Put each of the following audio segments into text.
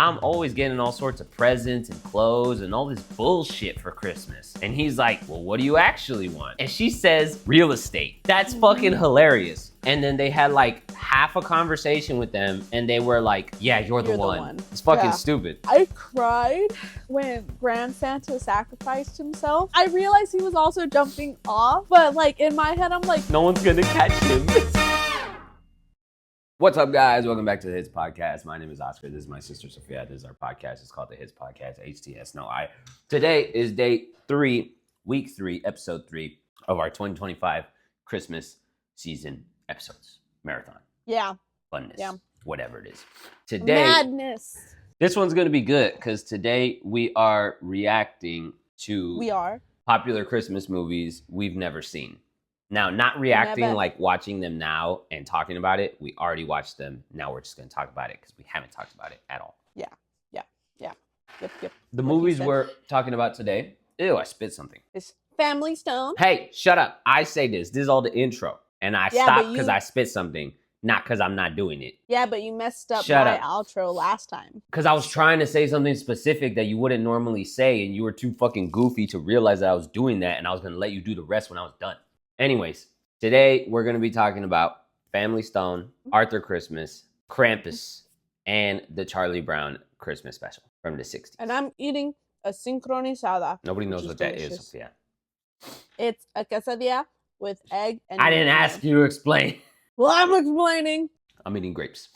I'm always getting all sorts of presents and clothes and all this bullshit for Christmas. And he's like, well, what do you actually want? And she says, real estate. That's fucking hilarious. And then they had like half a conversation with them and they were like, yeah, you're the one. It's fucking stupid. I cried when Grand Santa sacrificed himself. I realized he was also jumping off, but like in my head, I'm like, no one's gonna catch him. What's up, guys? Welcome back to the Hits Podcast. My name is Oscar. This is my sister, Sophia. This is our podcast. It's called the Hits Podcast, HTS. Today is day 3, week 3, episode 3 of our 2025 Christmas season episodes. Marathon. Yeah. Funness. Yeah. Whatever it is. Today. Madness. This one's going to be good because today we are reacting to popular Christmas movies we've never seen. Now, not reacting like watching them now and talking about it. We already watched them. Now we're just going to talk about it because we haven't talked about it at all. Yeah. Yep. The movies we're talking about today. Ew, I spit something. It's Family Stone. Hey, shut up. I say this. This is all the intro. And I stopped because I spit something, not because I'm not doing it. Yeah, but you messed up my outro last time. Because I was trying to say something specific that you wouldn't normally say, and you were too fucking goofy to realize that I was doing that, and I was going to let you do the rest when I was done. Anyways, today we're going to be talking about Family Stone, Arthur Christmas, Krampus, and the Charlie Brown Christmas special from the 60s. And I'm eating a sincronizada. Nobody knows what that is, Sophia. It's a quesadilla with egg and I didn't ask you to explain. Well, I'm explaining. I'm eating grapes.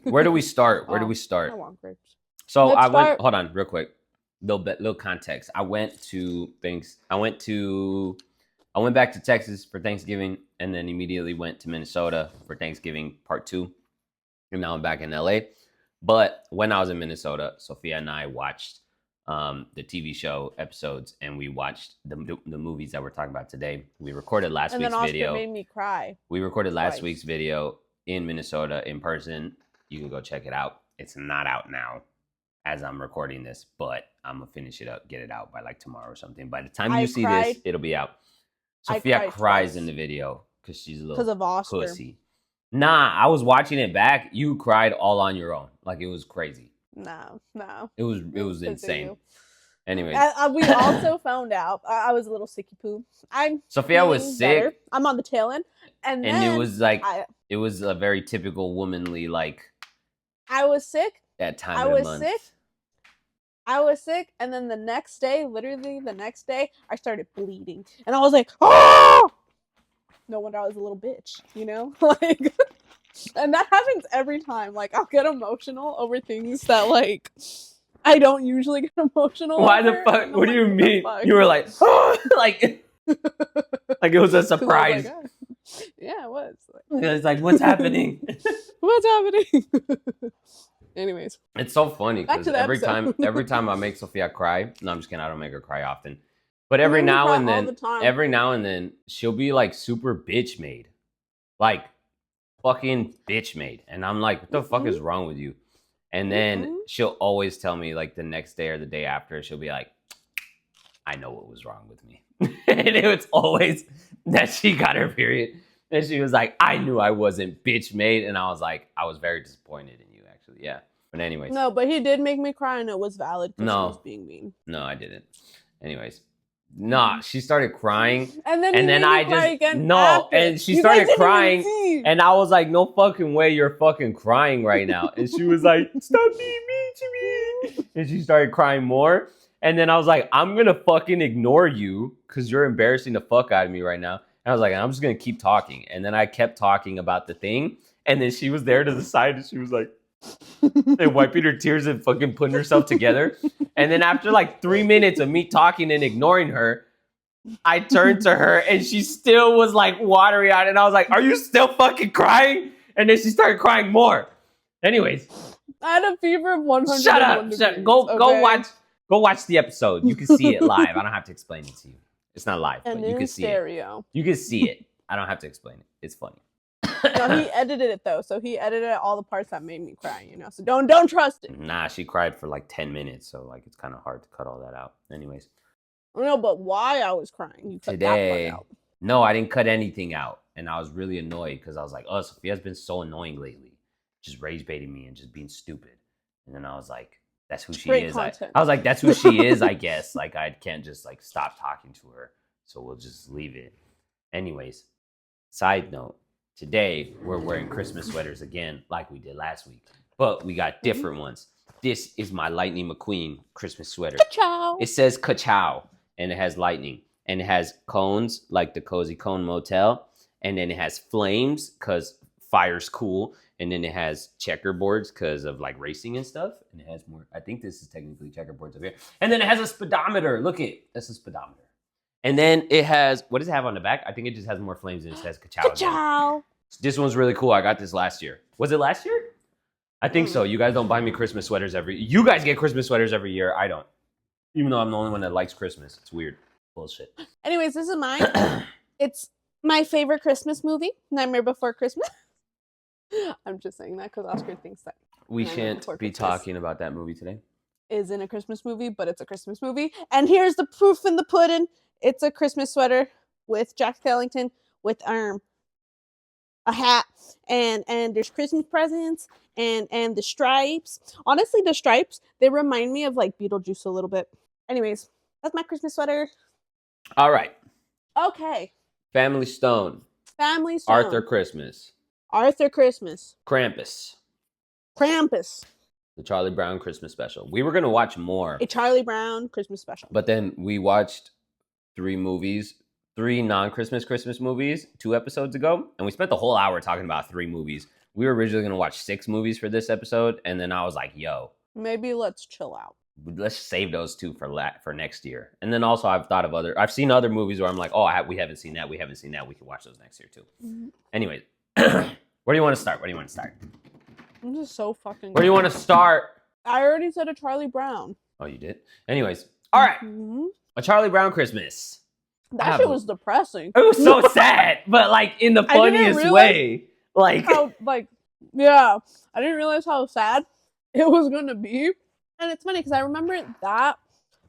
Where do we start? I want grapes. So hold on real quick. Little context. I went back to Texas for Thanksgiving and then immediately went to Minnesota for Thanksgiving part 2. And now I'm back in LA. But when I was in Minnesota, Sophia and I watched the TV show episodes and we watched the movies that we're talking about today. We recorded last week's video. And then Oscar made me cry. We recorded last week's video in Minnesota in person. You can go check it out. It's not out now as I'm recording this, but I'm going to finish it up, get it out by like tomorrow or something. By the time you see this, it'll be out. Sophia cries in the video because she's a little pussy. Nah, I was watching it back. You cried all on your own. Like, it was crazy. No. It was insane. Anyway. We also found out, I was a little sicky poo. Sophia was sick. Better. I'm on the tail end. And then it was like, it was a very typical womanly, like. I was sick. That time of the month. I was sick. And then literally the next day, I started bleeding. And I was like, oh! No wonder I was a little bitch, you know? Like, and that happens every time. Like, I'll get emotional over things that, like, I don't usually get emotional over. Why the fuck? What do you mean? You were like, oh! like it was a surprise. Oh, yeah, it was. It's like, what's happening? What's happening? Anyways. It's so funny because every time I make Sophia cry, no, I'm just kidding. I don't make her cry often. But every now and then, she'll be like super bitch made. Like fucking bitch made. And I'm like, what the fuck is wrong with you? And then she'll always tell me like the next day or the day after, she'll be like, I know what was wrong with me. And it was always that she got her period. And she was like, I knew I wasn't bitch made. And I was like, I was very disappointed in you, actually. Yeah. But anyways. No, but he did make me cry and it was valid because he was being mean. No, I didn't. Anyways. Nah, she started crying. And then I just and she started crying. And I was like, no fucking way you're fucking crying right now. And she was like, stop being mean to me. And she started crying more. And then I was like, I'm gonna fucking ignore you because you're embarrassing the fuck out of me right now. And I was like, I'm just gonna keep talking. And then I kept talking about the thing. And then she was there to the side and she was like, and wiping her tears and fucking putting herself together. And then after like 3 minutes of me talking and ignoring her, I turned to her and she still was like watery eyed. And I was like, are you still fucking crying? And then she started crying more. Anyways. I had a fever of 100. Shut up. Go watch the episode. You can see it live. I don't have to explain it to you. It's not live, but you can see it. You can see it. I don't have to explain it. It's funny. No, he edited it though, so he edited all the parts that made me cry, you know. So don't trust it. Nah, she cried for like 10 minutes, so like it's kind of hard to cut all that out. Anyways. No, but why I was crying? You cut that part out. No, I didn't cut anything out, and I was really annoyed because I was like, "Oh, Sophia's been so annoying lately, just rage baiting me and just being stupid." And then I was like, that's who she Great is. content. I was like, that's who she is, I guess. Like, I can't just like stop talking to her. So we'll just leave it. Anyways, side note, today we're wearing Christmas sweaters again, like we did last week. But we got different ones. This is my Lightning McQueen Christmas sweater. Ka-chow. It says ka-chow, and it has lightning. And it has cones, like the Cozy Cone Motel. And then it has flames, because fire's cool. And then it has checkerboards because of like racing and stuff. And it has more, I think this is technically checkerboards up here. And then it has a speedometer. Look it, that's a speedometer. And then it has, what does it have on the back? I think it just has more flames and it says ka-chow. Ka-chow. This one's really cool. I got this last year. Was it last year? I think so. You guys don't buy me Christmas sweaters you guys get Christmas sweaters every year. I don't. Even though I'm the only one that likes Christmas. It's weird. Bullshit. Anyways, this is mine. It's my favorite Christmas movie, Nightmare Before Christmas. I'm just saying that because Oscar thinks that We Nightmare shan't Before be Christmas talking about that movie today. isn't a Christmas movie, but it's a Christmas movie. And here's the proof in the pudding. It's a Christmas sweater with Jack Skellington with a hat and there's Christmas presents and the stripes. Honestly, the stripes, they remind me of like Beetlejuice a little bit. Anyways, that's my Christmas sweater. All right. Okay. Family Stone. Family Stone. Arthur Christmas. Arthur Christmas. Krampus. Krampus. The Charlie Brown Christmas special. We were going to watch more. A Charlie Brown Christmas special. But then we watched 3 non-Christmas Christmas movies 2 episodes ago. And we spent the whole hour talking about 3 movies. We were originally going to watch 6 movies for this episode. And then I was like, yo. Maybe let's chill out. Let's save those 2 for next year. And then also I've seen other movies where I'm like, oh, we haven't seen that. We can watch those next year too. Mm-hmm. Anyways, where do you want to start? I'm just so fucking. Where do you want to start? I already said a Charlie Brown. Oh, you did? Anyways, all right. Mm-hmm. A Charlie Brown Christmas. That shit was depressing. It was so sad, but like in the funniest way. Like, yeah, I didn't realize how sad it was gonna be. And it's funny because I remember that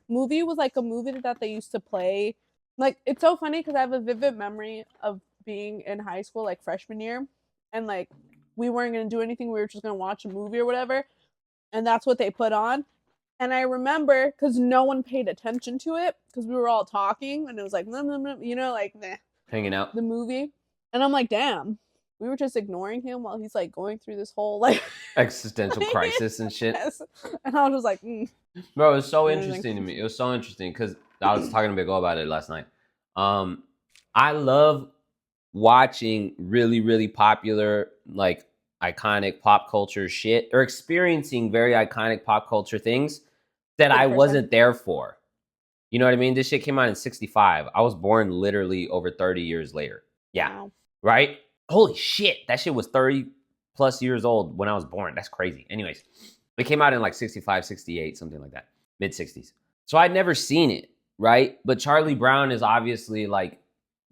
movie was like a movie that they used to play. Like, it's so funny because I have a vivid memory of being in high school, like freshman year, and like we weren't gonna do anything. We were just gonna watch a movie or whatever, and that's what they put on. And I remember because no one paid attention to it because we were all talking, and it was like, you know, like hanging out the movie. And I'm like, damn, we were just ignoring him while he's like going through this whole like existential crisis and shit. Yes. And I was just like, Bro, it was so interesting to me. It was so interesting because I was talking to Big O about it last night. I love watching really, really popular, like iconic pop culture shit, or experiencing very iconic pop culture things that I wasn't there for. You know what I mean? This shit came out in 1965. I was born literally over 30 years later. Yeah. Wow. Right? Holy shit. That shit was 30 plus years old when I was born. That's crazy. Anyways, it came out in like 1965, 1968, something like that. Mid-60s. So I'd never seen it, right? But Charlie Brown is obviously like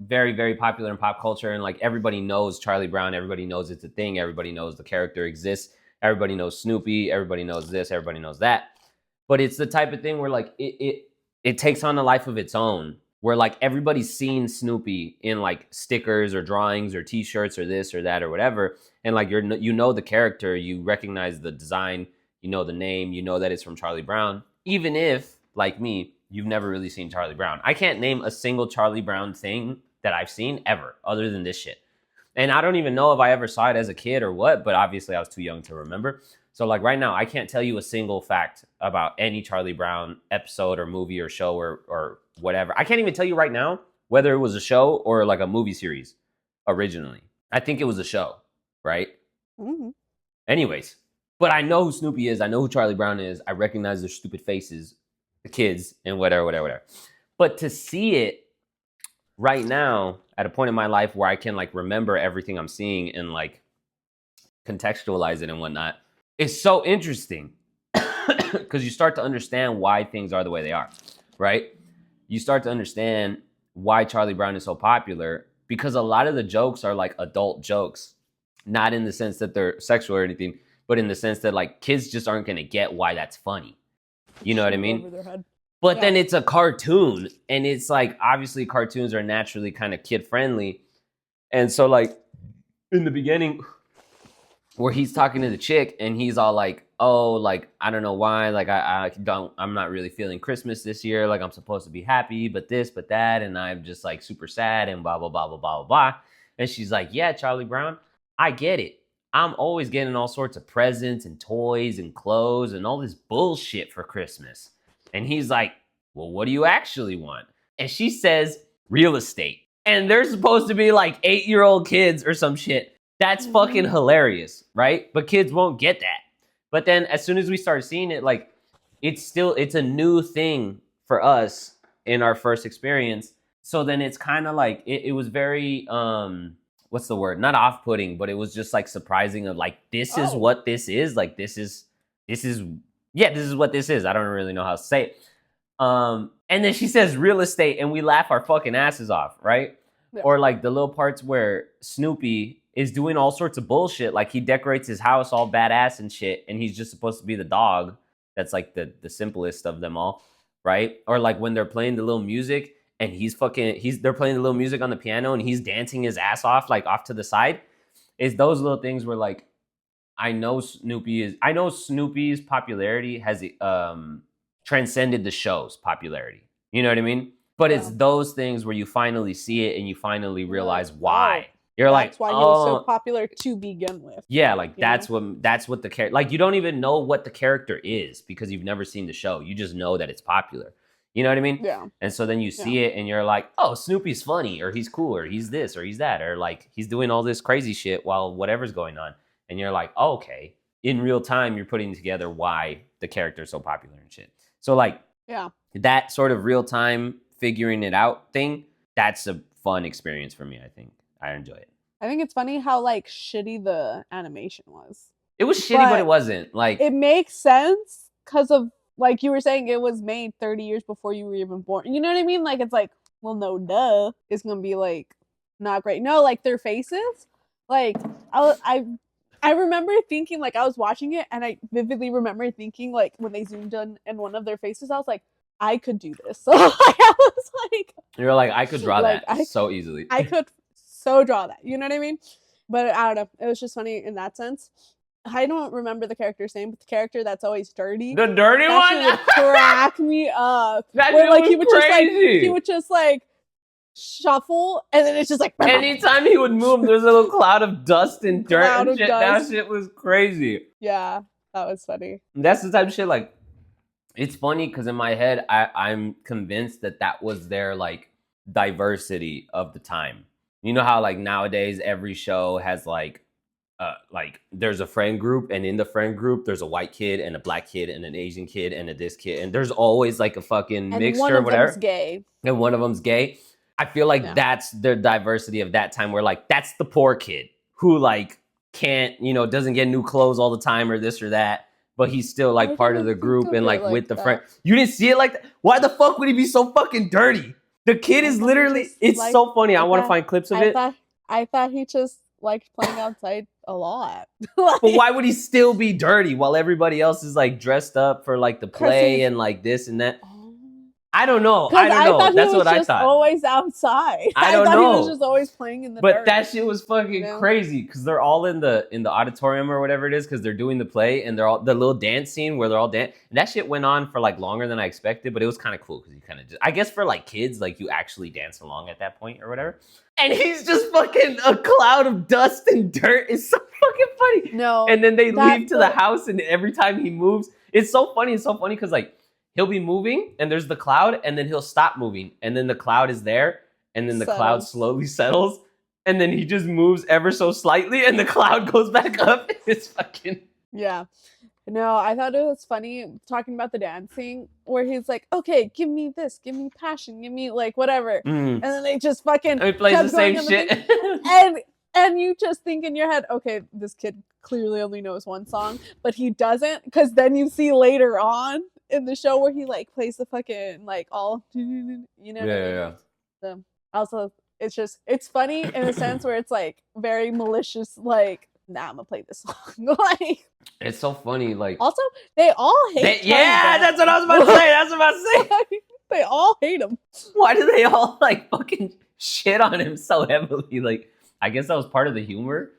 very, very popular in pop culture, and like everybody knows Charlie Brown. Everybody knows it's a thing. Everybody knows the character exists. Everybody knows Snoopy. Everybody knows this. Everybody knows that. But it's the type of thing where like it takes on a life of its own, where like everybody's seen Snoopy in like stickers or drawings or T-shirts or this or that or whatever, and like you know the character, you recognize the design, you know the name, you know that it's from Charlie Brown, even if like me, you've never really seen Charlie Brown. I can't name a single Charlie Brown thing that I've seen ever, other than this shit. And I don't even know if I ever saw it as a kid or what, but obviously I was too young to remember. So like right now, I can't tell you a single fact about any Charlie Brown episode or movie or show or whatever. I can't even tell you right now whether it was a show or like a movie series originally. I think it was a show, right? Mm-hmm. Anyways, but I know who Snoopy is. I know who Charlie Brown is. I recognize their stupid faces, the kids, and whatever. But to see it right now at a point in my life where I can like remember everything I'm seeing and like contextualize it and whatnot, it's so interesting because you start to understand why things are the way they are, right? You start to understand why Charlie Brown is so popular because a lot of the jokes are like adult jokes, not in the sense that they're sexual or anything, but in the sense that like kids just aren't going to get why that's funny. You know what I mean? But then it's a cartoon, and it's like, obviously cartoons are naturally kind of kid friendly. And so like in the beginning where he's talking to the chick and he's all like, oh, like, I don't know why, like, I'm not really feeling Christmas this year. Like, I'm supposed to be happy, but this, but that. And I'm just like super sad and blah, blah, blah, blah, blah, blah, blah. And she's like, yeah, Charlie Brown, I get it. I'm always getting all sorts of presents and toys and clothes and all this bullshit for Christmas. And he's like, well, what do you actually want? And she says, real estate. And they're supposed to be like 8-year-old kids or some shit. That's fucking hilarious, right? But kids won't get that. But then as soon as we start seeing it, like, it's a new thing for us in our first experience. So then it's kind of like, it was very, what's the word? Not off-putting, but it was just like surprising of like, this is what this is. Like, this is what this is. I don't really know how to say it. And then she says real estate and we laugh our fucking asses off, right? Yeah. Or like the little parts where Snoopy is doing all sorts of bullshit. Like he decorates his house all badass and shit. And he's just supposed to be the dog. That's like the simplest of them all, right? Or like when they're playing the little music and they're playing the little music on the piano and he's dancing his ass off, like off to the side. It's those little things where like, I know Snoopy's popularity has transcended the show's popularity. You know what I mean? But it's those things where you finally see it and you finally realize why. That's why he was so popular to begin with. Yeah, like that's what the character, like you don't even know what the character is because you've never seen the show. You just know that it's popular. You know what I mean? Yeah. And so then you see it and you're like, oh, Snoopy's funny or he's cool or he's this or he's that or like he's doing all this crazy shit while whatever's going on. And you're like, oh, okay. In real time, you're putting together why the character is so popular and shit. So like, that sort of real time figuring it out thing, that's a fun experience for me, I think. I enjoy it. I think it's funny how like shitty the animation was. It was shitty, but it wasn't. Like, it makes sense because of, like you were saying, it was made 30 years before you were even born. You know what I mean? Like, it's like, well, no, duh. It's going to be like, not great. No, like their faces, like, I remember thinking, like, I was watching it, and I vividly remember thinking, like, when they zoomed in one of their faces, I was like, I could do this. So I was like... You're like, I could draw like, that so easily. I could so draw that. You know what I mean? But I don't know. It was just funny in that sense. I don't remember the character's name, but the character that's always dirty. The dirty one? That shit would crack me up. That shit like, was crazy. He would just, like, shuffle, and then it's just like anytime he would move there's a little cloud of dust and dirt and shit. That shit was crazy. Yeah, that was funny. That's the type of shit, like, it's funny because in my head I'm convinced that was their like diversity of the time. You know how like nowadays every show has like there's a friend group, and in the friend group there's a white kid and a black kid and an Asian kid and a this kid, and there's always like a fucking mixture or whatever. And one of them's gay. I feel like that's the diversity of that time where like that's the poor kid who like can't, doesn't get new clothes all the time or this or that, but he's still like part of the group and like with the friend. You didn't see it like that? Why the fuck would he be so fucking dirty? The kid is literally, it's like, so funny. I want to find clips of it. I thought he just liked playing outside a lot. But why would he still be dirty while everybody else is like dressed up for like the play and like this and that? I don't know. I don't know. That's what I thought. He was just always outside. I don't know. He was just always playing in the dirt. But that shit was fucking crazy because they're all in the auditorium or whatever it is because they're doing the play and they're all the little dance scene where they're all dance. And that shit went on for like longer than I expected, but it was kind of cool because you kind of just, I guess for like kids, like you actually dance along at that point or whatever. And he's just fucking a cloud of dust and dirt. It's so fucking funny. No. And then they leave to the house, and every time he moves, it's so funny. It's so funny because like, he'll be moving and there's the cloud and then he'll stop moving and then the cloud is there and then the cloud slowly settles and then he just moves ever so slightly and the cloud goes back up. It's fucking... Yeah. No, I thought it was funny talking about the dancing where he's like, okay, give me this, give me passion, give me like whatever. And then they just fucking... And he plays the same shit. And you just think in your head, okay, this kid clearly only knows one song, but he doesn't, because then you see later on in the show where he like plays the fucking like all, you know. Yeah. So also, it's funny in a sense where it's like very malicious. Like, nah, I'm gonna play this song. Like, it's so funny. Like, also they all hate. That's what I was about to say. Like, they all hate him. Why do they all like fucking shit on him so heavily? Like, I guess that was part of the humor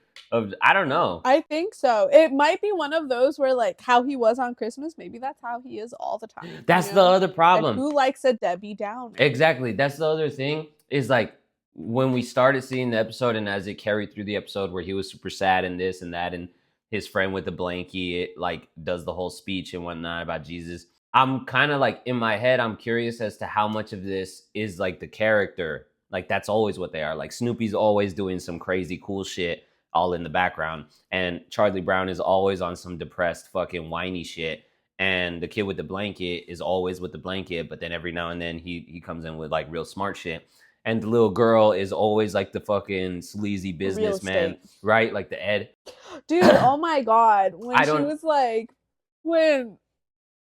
I don't know. I think so. It might be one of those where like how he was on Christmas, maybe that's how he is all the time. That's you the know? other And problem. who likes a Debbie Downer? Exactly. That's the other thing is like when we started seeing the episode and as it carried through the episode where he was super sad and this and that and his friend with the blankie like does the whole speech and whatnot about Jesus. I'm kind of like in my head, I'm curious as to how much of this is like the character. Like that's always what they are. Like Snoopy's always doing some crazy cool shit all in the background. And Charlie Brown is always on some depressed fucking whiny shit. And the kid with the blanket is always with the blanket, but then every now and then he comes in with like real smart shit. And the little girl is always like the fucking sleazy businessman, right? Like the Ed. Dude, oh my god. When she was like, when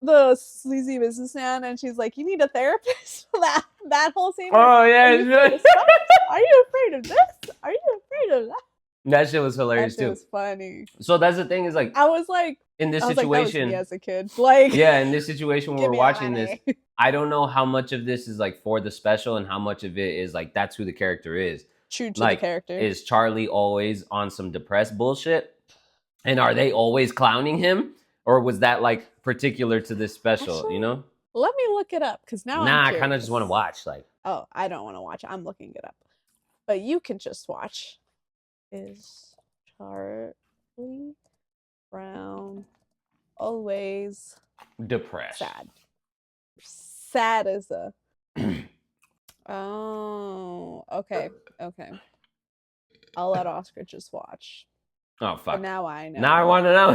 the sleazy businessman and she's like, you need a therapist? that whole scene. Oh, yeah. Are you afraid of this? Are you afraid of that? That shit was hilarious that shit too. Was funny. So that's the thing is like I was like in this situation. Like, that was me as a kid. Like yeah, in this situation when we're watching this, I don't know how much of this is like for the special and how much of it is like that's who the character is. True to like, the character. Is Charlie always on some depressed bullshit? And are they always clowning him? Or was that like particular to this special, actually, you know? Let me look it up because now I kind of just want to watch. Like, oh, I don't want to watch. I'm looking it up. But you can just watch. Is Charlie Brown always depressed? Sad as a. Oh, okay. I'll let Oscar just watch. Oh fuck! But now I know. Now I want to know.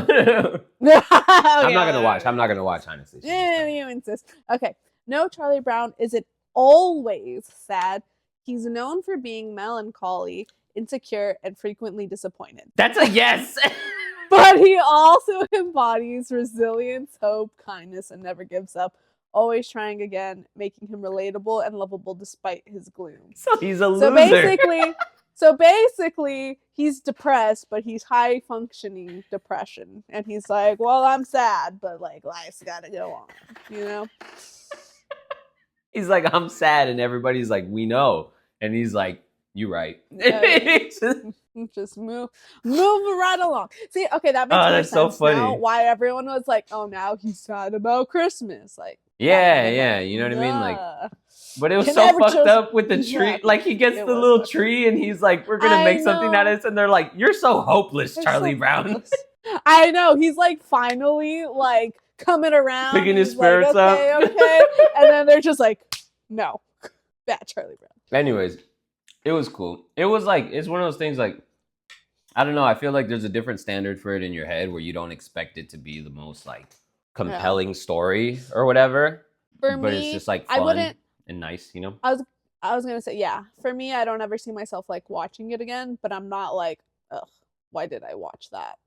Okay, I'm not gonna watch. I'm not gonna watch. Honestly. Yeah, you insist. Okay. No, Charlie Brown isn't always sad. He's known for being melancholy, insecure, and frequently disappointed. That's a yes. But he also embodies resilience, hope, kindness, and never gives up. Always trying again, making him relatable and lovable despite his gloom. So he's a loser. So basically, he's depressed, but he's high functioning depression. And he's like, well, I'm sad, but like life's gotta go on, you know? He's like, I'm sad, and everybody's like, we know. And he's like, you right. Just move right along. See, okay, that makes more sense so funny. now why everyone was like, oh, now he's sad about Christmas. Like, yeah, you know what I mean? Like, but it was so fucked up with the tree. Like, he gets the little tree, and he's like, we're gonna make something out of this, and they're like, you're so hopeless, Charlie Brown. Hopeless. I know. He's like finally like coming around, picking his spirits up. Okay, and then they're just like, no, bad Charlie Brown. Anyways, it was cool. It was like, it's one of those things like, I don't know. I feel like there's a different standard for it in your head where you don't expect it to be the most like compelling story or whatever. For but me, it's just like fun and nice, you know? I was gonna say, yeah. For me, I don't ever see myself like watching it again, but I'm not like, ugh, why did I watch that?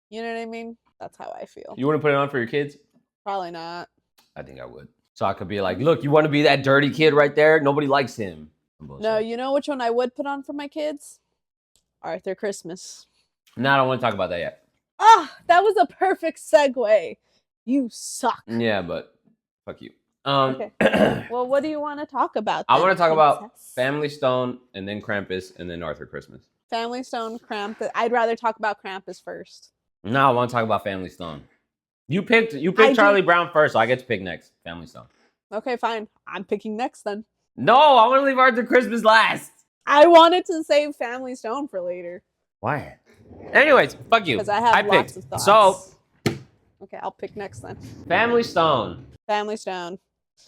You know what I mean? That's how I feel. You wouldn't put it on for your kids? Probably not. I think I would. So I could be like, look, you want to be that dirty kid right there? Nobody likes him. No, you know which one I would put on for my kids? Arthur Christmas. No, I don't want to talk about that yet. Ah, that was a perfect segue. You suck. Yeah, but fuck you. Okay. Well, what do you want to talk about? I want to talk about Family Stone and then Krampus and then Arthur Christmas. Family Stone, Krampus. I'd rather talk about Krampus first. No, I want to talk about Family Stone. You picked Charlie Brown first, so I get to pick next. Family Stone. Okay, fine. I'm picking next then. No, I want to leave Arthur Christmas last. I wanted to save Family Stone for later. Why? Anyways, fuck you. Because I have lots of thoughts. So, okay, I'll pick next then. Family Stone. Family Stone.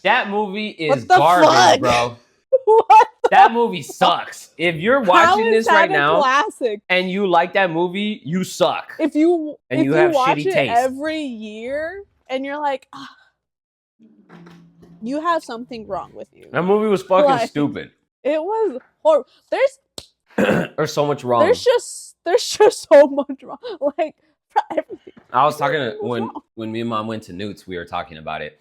That movie is garbage, fuck? bro. What? That movie sucks. If you're watching this right now classic? And you like that movie, you suck. If you have watch shitty it taste every year and you're like, you have something wrong with you. That movie was fucking stupid. It was horrible. There's so much wrong. There's just so much wrong. Like everything. I was talking to when me and Mom went to Newt's, we were talking about it.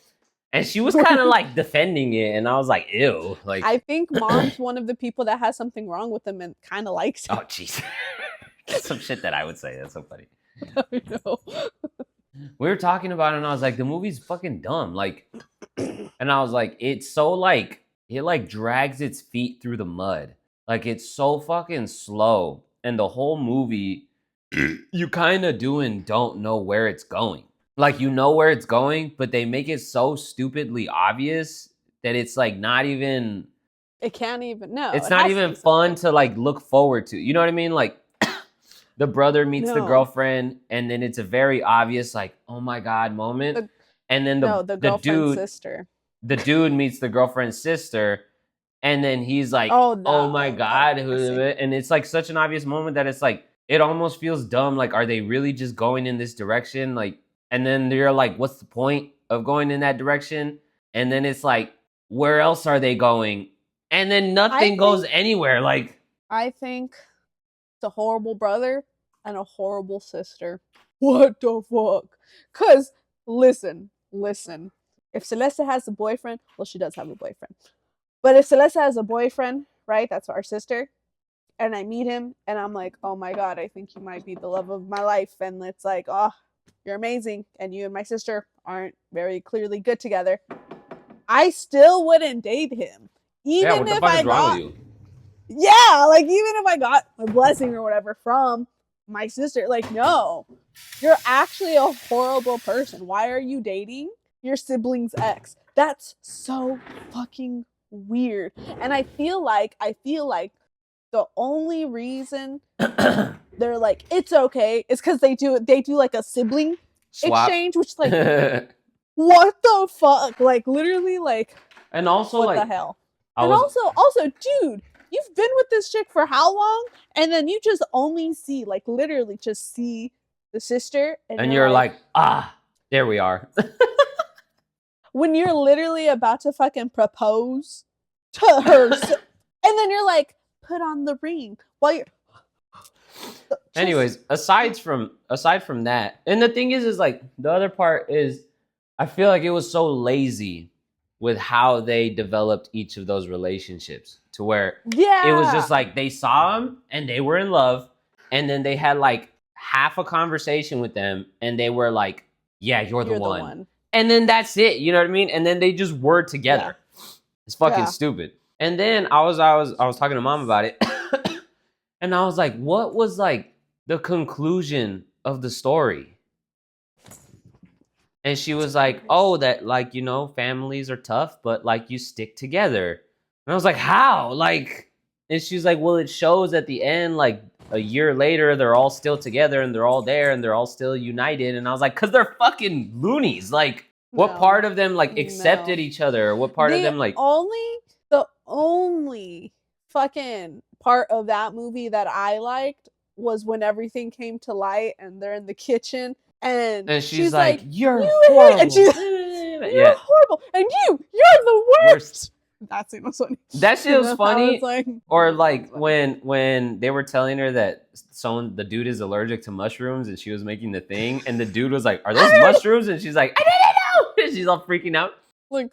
And she was kind of like defending it, and I was like, ew. Like, I think Mom's one of the people that has something wrong with them and kind of likes it. Oh, jeez. Some shit that I would say. That's so funny. I know. We were talking about it, and I was like, the movie's fucking dumb. Like, and I was like, it's so like, it like drags its feet through the mud. Like, it's so fucking slow. And the whole movie you kind of do and don't know where it's going. Like, you know where it's going, but they make it so stupidly obvious that it's like not even. It can't even. No, It's it not has to even be fun something. to like look forward to. You know what I mean? Like, the brother meets the No, girlfriend, and then it's a very obvious like, oh my god moment. the And then no, the the girlfriend's dude sister. the dude meets the girlfriend's sister, and then he's like, Oh oh no. my Okay, god, I see. and it's like such an obvious moment that it's like it almost feels dumb. Like, are they really just going in this direction? Like, and then you're like, what's the point of going in that direction? And then it's like, where else are they going? And then nothing goes anywhere. Like, I think it's a horrible brother and a horrible sister. What the fuck? Cause listen. If Celeste has a boyfriend, well, she does have a boyfriend. But if Celeste has a boyfriend, right? That's our sister. And I meet him, and I'm like, oh my god, I think you might be the love of my life. And it's like, oh, you're amazing, and you and my sister aren't very clearly good together. I still wouldn't date him, yeah, even what the if fuck I is wrong with got you? yeah, like even if I got a blessing or whatever from my sister, like no, you're actually a horrible person. Why are you dating your sibling's ex? That's so fucking weird. And I feel like the only reason they're like it's okay is because they do like a sibling Swap. exchange, which like what the fuck, like literally like And also, what like, the hell. I And was also, dude, you've been with this chick for how long? And then you just only see, like, literally just see the sister, and you're like, there we are. when you're literally about to fucking propose to her, and then you're like, put on the ring while you're. Anyways, aside from that, and the thing is like the other part is, I feel like it was so lazy with how they developed each of those relationships to where yeah, it was just like they saw them and they were in love, and then they had like half a conversation with them, and they were like, "Yeah, you're the one," and then that's it. You know what I mean? And then they just were together. Yeah. It's fucking stupid. And then I was talking to mom about it, and I was like, "What was like the conclusion of the story?" And she was like, "Oh, that like, you know, families are tough, but like you stick together." And I was like, "How?" Like, and she's like, "Well, it shows at the end, like a year later, they're all still together and they're all there and they're all still united." And I was like, "Cause they're fucking loonies. Like, what part of them like accepted each other? Or what part of them like the only fucking part of that movie that I liked was when everything came to light and they're in the kitchen. And she's like, you're horrible. And she's you're horrible. And you're the worst. That scene was funny. That shit was funny. Like, or like when they were telling her that the dude is allergic to mushrooms, and she was making the thing, and the dude was like, "Are those mushrooms?" And she's like, "I didn't know." And she's all freaking out. Like,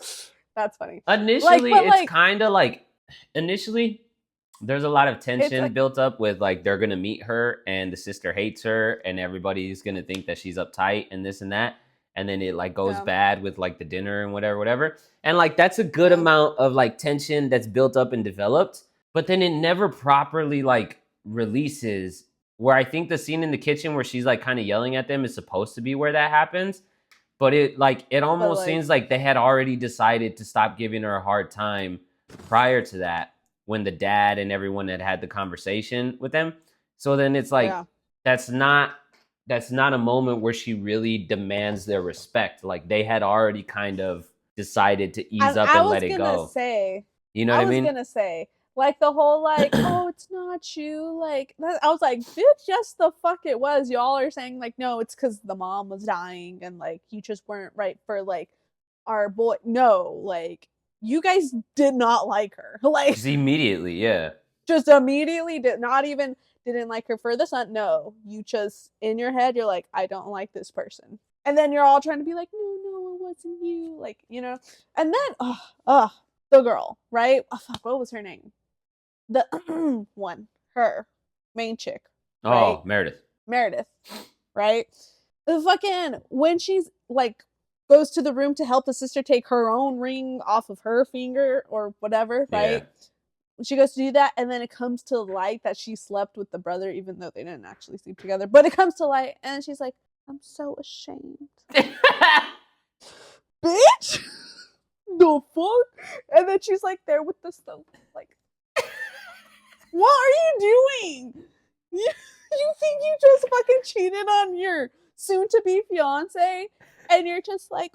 that's funny. Initially, it's kind of like there's a lot of tension built up with like they're gonna meet her and the sister hates her and everybody's gonna think that she's uptight and this and that, and then it like goes bad with like the dinner and whatever, and like that's a good amount of like tension that's built up and developed, but then it never properly like releases. Where I think the scene in the kitchen where she's like kind of yelling at them is supposed to be where that happens, but it almost seems like they had already decided to stop giving her a hard time prior to that, when the dad and everyone had the conversation with them. So then it's like, that's not a moment where she really demands their respect. Like they had already kind of decided to ease up and let it go. You know what I mean? I was gonna say, like the whole like, oh, it's not you. Like I was like, bitch, yes, the fuck it was. Y'all are saying like, no, it's because the mom was dying and like you just weren't right for like our boy. No, like you guys did not like her. Like just immediately, yeah. Just immediately didn't like her for the son. No, you just in your head you're like, I don't like this person, and then you're all trying to be like, no, it wasn't you. Like, you know, and then the girl, right? Oh, fuck, what was her name? The her main chick. Right? Oh, Meredith, right? The fucking when she's like goes to the room to help the sister take her own ring off of her finger or whatever, right? she goes to do that, and then it comes to light that she slept with the brother, even though they didn't actually sleep together. But it comes to light, and she's like, I'm so ashamed. Bitch! The fuck? And then she's like there with the stove. Like, what are you doing? You think you just fucking cheated on your soon-to-be fiance, and you're just like,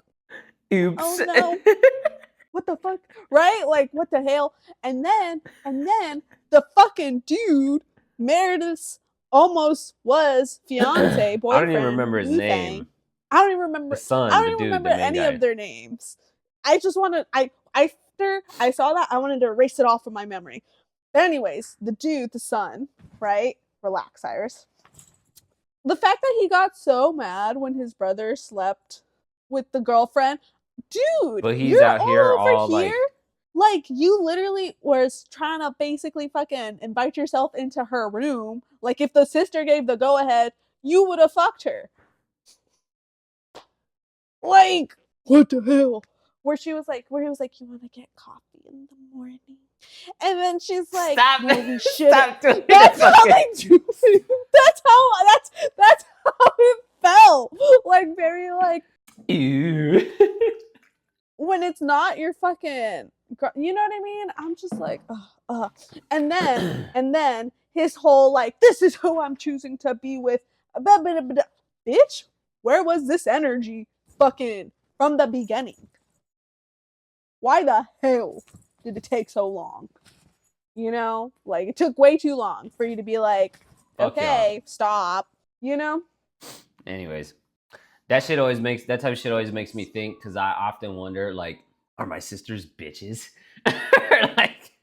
oops. oh no. What the fuck? Right? Like, what the hell? And then the fucking dude, Meredith's almost was fiance, boyfriend. I don't even remember his name. I don't even remember. The son, I don't the even dude, remember the main any guy. of their names. I just wanted. After I saw that, I wanted to erase it off from my memory. But anyways, the dude, the son, right? Relax, Iris. The fact that he got so mad when his brother slept with the girlfriend, dude. But he's you're out here all over here. Like, you literally was trying to basically fucking invite yourself into her room. Like, if the sister gave the go-ahead, you would have fucked her. Like, what the hell? Where he was like, you want to get coffee in the morning? And then she's like, stop, no, we shouldn't. Stop doing That's that how fucking... they do it. That's how it felt. Like, very like, ew. when it's not your fucking, you know what I mean? I'm just like, and then his whole like, this is who I'm choosing to be with. Bitch, where was this energy fucking from the beginning? Why the hell did it take so long? You know, like, it took way too long for you to be like, okay, stop. You know. Anyways, that type of shit always makes me think, because I often wonder, like, are my sisters bitches? Like,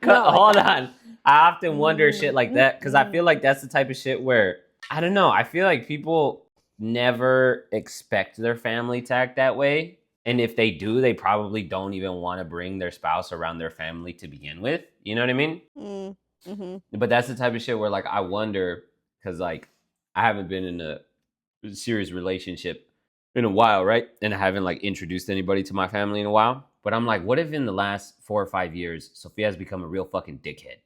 hold on. I often wonder shit like that, because I feel like that's the type of shit where, I don't know, I feel like people never expect their family to act that way. And if they do, they probably don't even want to bring their spouse around their family to begin with. You know what I mean? Mm-hmm. But that's the type of shit where, like, I wonder, because, like, I haven't been in a serious relationship in a while, right? And I haven't, like, introduced anybody to my family in a while. But I'm like, what if in the last 4 or 5 years, Sophia has become a real fucking dickhead?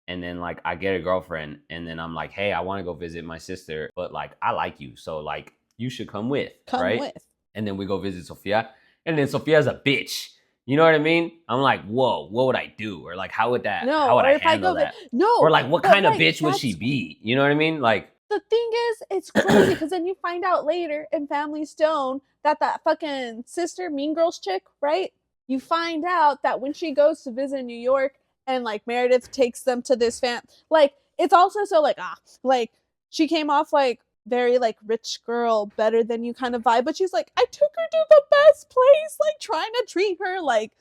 And then, like, I get a girlfriend, and then I'm like, hey, I want to go visit my sister, but, like, I like you, so, like, you should come with, right? And then we go visit Sophia, and then Sophia's a bitch. You know what I mean? I'm like, whoa, what would I do? Or, like, how would I handle that? No. Or, like, what kind of bitch would she be? You know what I mean? Like, the thing is, it's crazy, because then you find out later in Family Stone that fucking sister, Mean Girls chick, right? You find out that when she goes to visit New York, and, like, Meredith takes them to this like, it's also so, like, like, she came off, like, very, like, rich girl, better than you kind of vibe, but she's like, I took her to the best place, like, trying to treat her like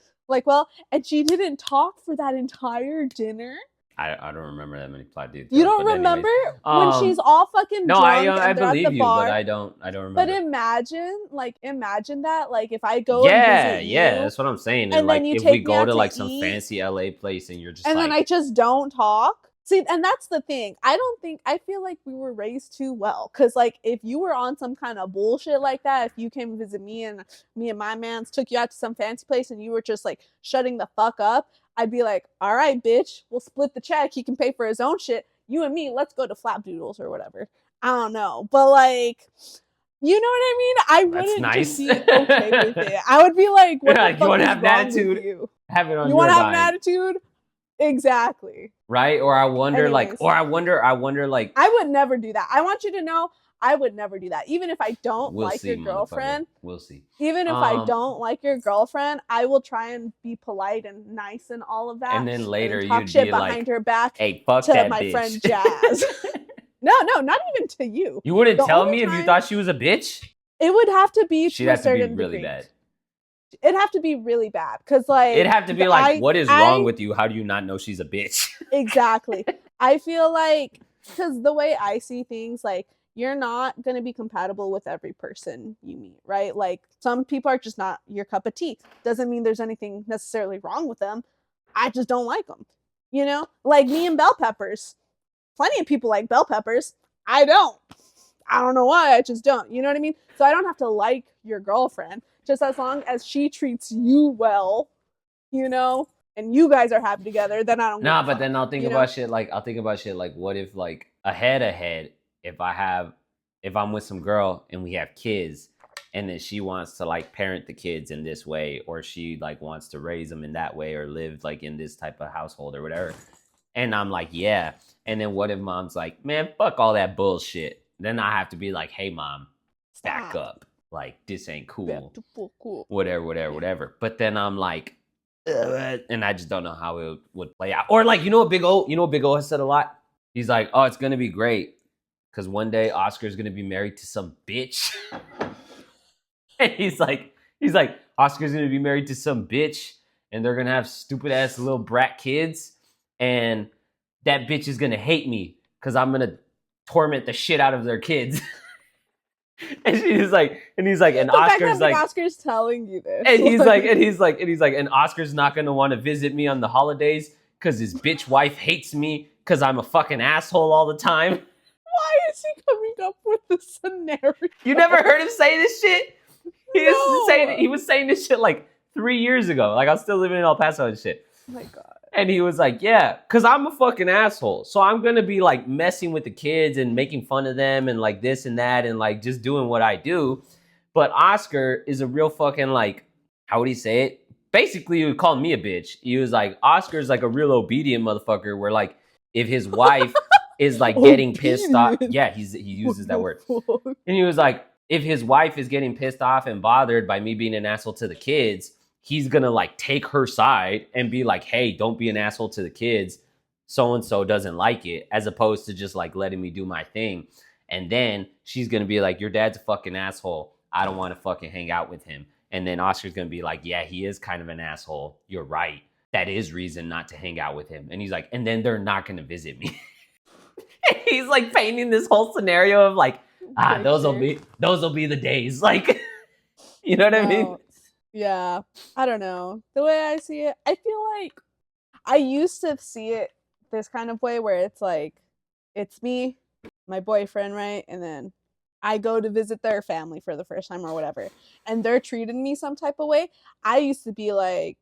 well, and she didn't talk for that entire dinner. I don't remember that many plot details. You don't remember when she's all fucking drunk I and they're believe at the you, bar? but I don't remember. But imagine that, like, if I go and visit you, that's what I'm saying. And like, then you if take we me go out to, to like, some eat, fancy LA place, and you're just and like, then I just don't talk. See, and that's the thing. I feel like we were raised too well. Because, like, if you were on some kind of bullshit like that, if you came to visit me and my mans took you out to some fancy place and you were just, like, shutting the fuck up, I'd be like, all right, bitch, we'll split the check. He can pay for his own shit. You and me, let's go to Flapdoodles or whatever. I don't know. But, like, you know what I mean? I wouldn't just be okay with it. I would be like, what the fuck is wrong with you? Have it on you your want to have dime. an attitude? Exactly. Right? Or I wonder, Anyways. like, like, I would never do that. I want you to know, I would never do that. Even if I don't like your girlfriend. We'll see. Even if I don't like your girlfriend, I will try and be polite and nice and all of that. And then later talk you'd shit be behind like, her back hey, fuck to that my bitch. friend Jazz. No, not even to you. You wouldn't tell me if you thought she was a bitch? It would have to be She'd to a have to be certain really degree. bad. It'd have to be really bad, because, like, it'd have to be like, what is wrong with you? How do you not know she's a bitch? Exactly. I feel like, because the way I see things, like, you're not going to be compatible with every person you meet, right? Like, some people are just not your cup of tea. Doesn't mean there's anything necessarily wrong with them. I just don't like them. You know? Like me and bell peppers. Plenty of people like bell peppers. I don't. I don't know why. I just don't. You know what I mean? So I don't have to like your girlfriend, just as long as she treats you well, you know? and you guys are happy together, then I don't. Nah, give a but fuck, then I'll think you know? about shit like what if like ahead if I'm with some girl and we have kids and then she wants to like parent the kids in this way, or she like wants to raise them in that way, or live like in this type of household or whatever. And I'm like, yeah. And then what if mom's like, man, fuck all that bullshit? Then I have to be like, hey mom, back Stop. up. Like this ain't Back cool. to full cool. Whatever. But then I'm like, and I just don't know how it would play out. Or like, you know what Big O has said a lot? He's like, oh, it's gonna be great. Cause one day Oscar's gonna be married to some bitch. And he's like, Oscar's gonna be married to some bitch, and they're gonna have stupid ass little brat kids, and that bitch is gonna hate me because I'm gonna torment the shit out of their kids. And he's like, and Oscar's like, Oscar's telling you this, and he's like, and Oscar's not gonna want to visit me on the holidays because his bitch wife hates me because I'm a fucking asshole all the time. Why is he coming up with this scenario? You never heard him say this shit? He was saying this shit like 3 years ago. Like I was still living in El Paso and shit. Oh my god. And he was like, yeah, because I'm a fucking asshole. So I'm going to be like messing with the kids and making fun of them and like this and that and like just doing what I do. But Oscar is a real fucking like, how would he say it? Basically, he would call me a bitch. He was like, Oscar's like a real obedient motherfucker where like if his wife is like getting pissed off. Yeah, he uses that word. And he was like, if his wife is getting pissed off and bothered by me being an asshole to the kids, he's gonna like take her side and be like, hey, don't be an asshole to the kids. So-and-so doesn't like it, as opposed to just like letting me do my thing. And then she's gonna be like, your dad's a fucking asshole. I don't want to fucking hang out with him. And then Oscar's gonna be like, yeah, he is kind of an asshole. You're right. That is reason not to hang out with him. And he's like, and then they're not gonna visit me. He's like painting this whole scenario of like, those will be the days. Like, you know what I mean? Yeah, I don't know. The way I see it, I feel like I used to see it this kind of way where it's like, it's me, my boyfriend, right? And then I go to visit their family for the first time or whatever, and they're treating me some type of way. I used to be like,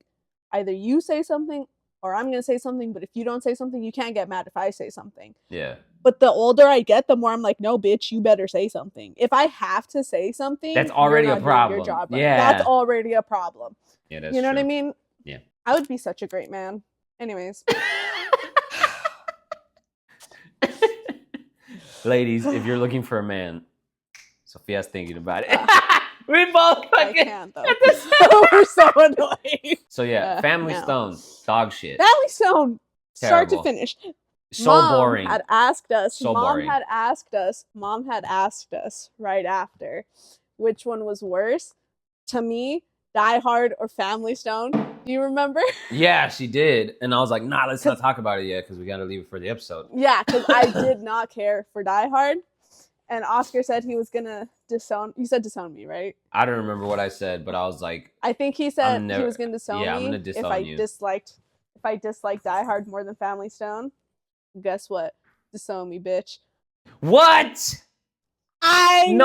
either you say something or I'm going to say something, but if you don't say something, you can't get mad if I say something. Yeah. But the older I get, the more I'm like, no, bitch, you better say something. If I have to say something, that's already you're a not problem. doing your job right. Yeah. That's already a problem. Yeah, that's you know true. what I mean? Yeah. I would be such a great man. Anyways. Ladies, if you're looking for a man, Sophia's thinking about it. We both fucking... I can't, though. We're so annoying. So yeah, Family Stone, dog shit. Family Stone, start to finish. So boring. Mom had asked us. So Mom boring. had asked us right after which one was worse. To me, Die Hard or Family Stone. Do you remember? Yeah, she did. And I was like, nah, let's not talk about it yet because we got to leave it for the episode. Yeah, because I did not care for Die Hard. And Oscar said he was going to disown. You said disown me, right? I don't remember what I said, but I was like... I think he said he was going to disown me I'm going to disown you. If I disliked Die Hard more than Family Stone. Guess what? Disown me, bitch. What? I didn't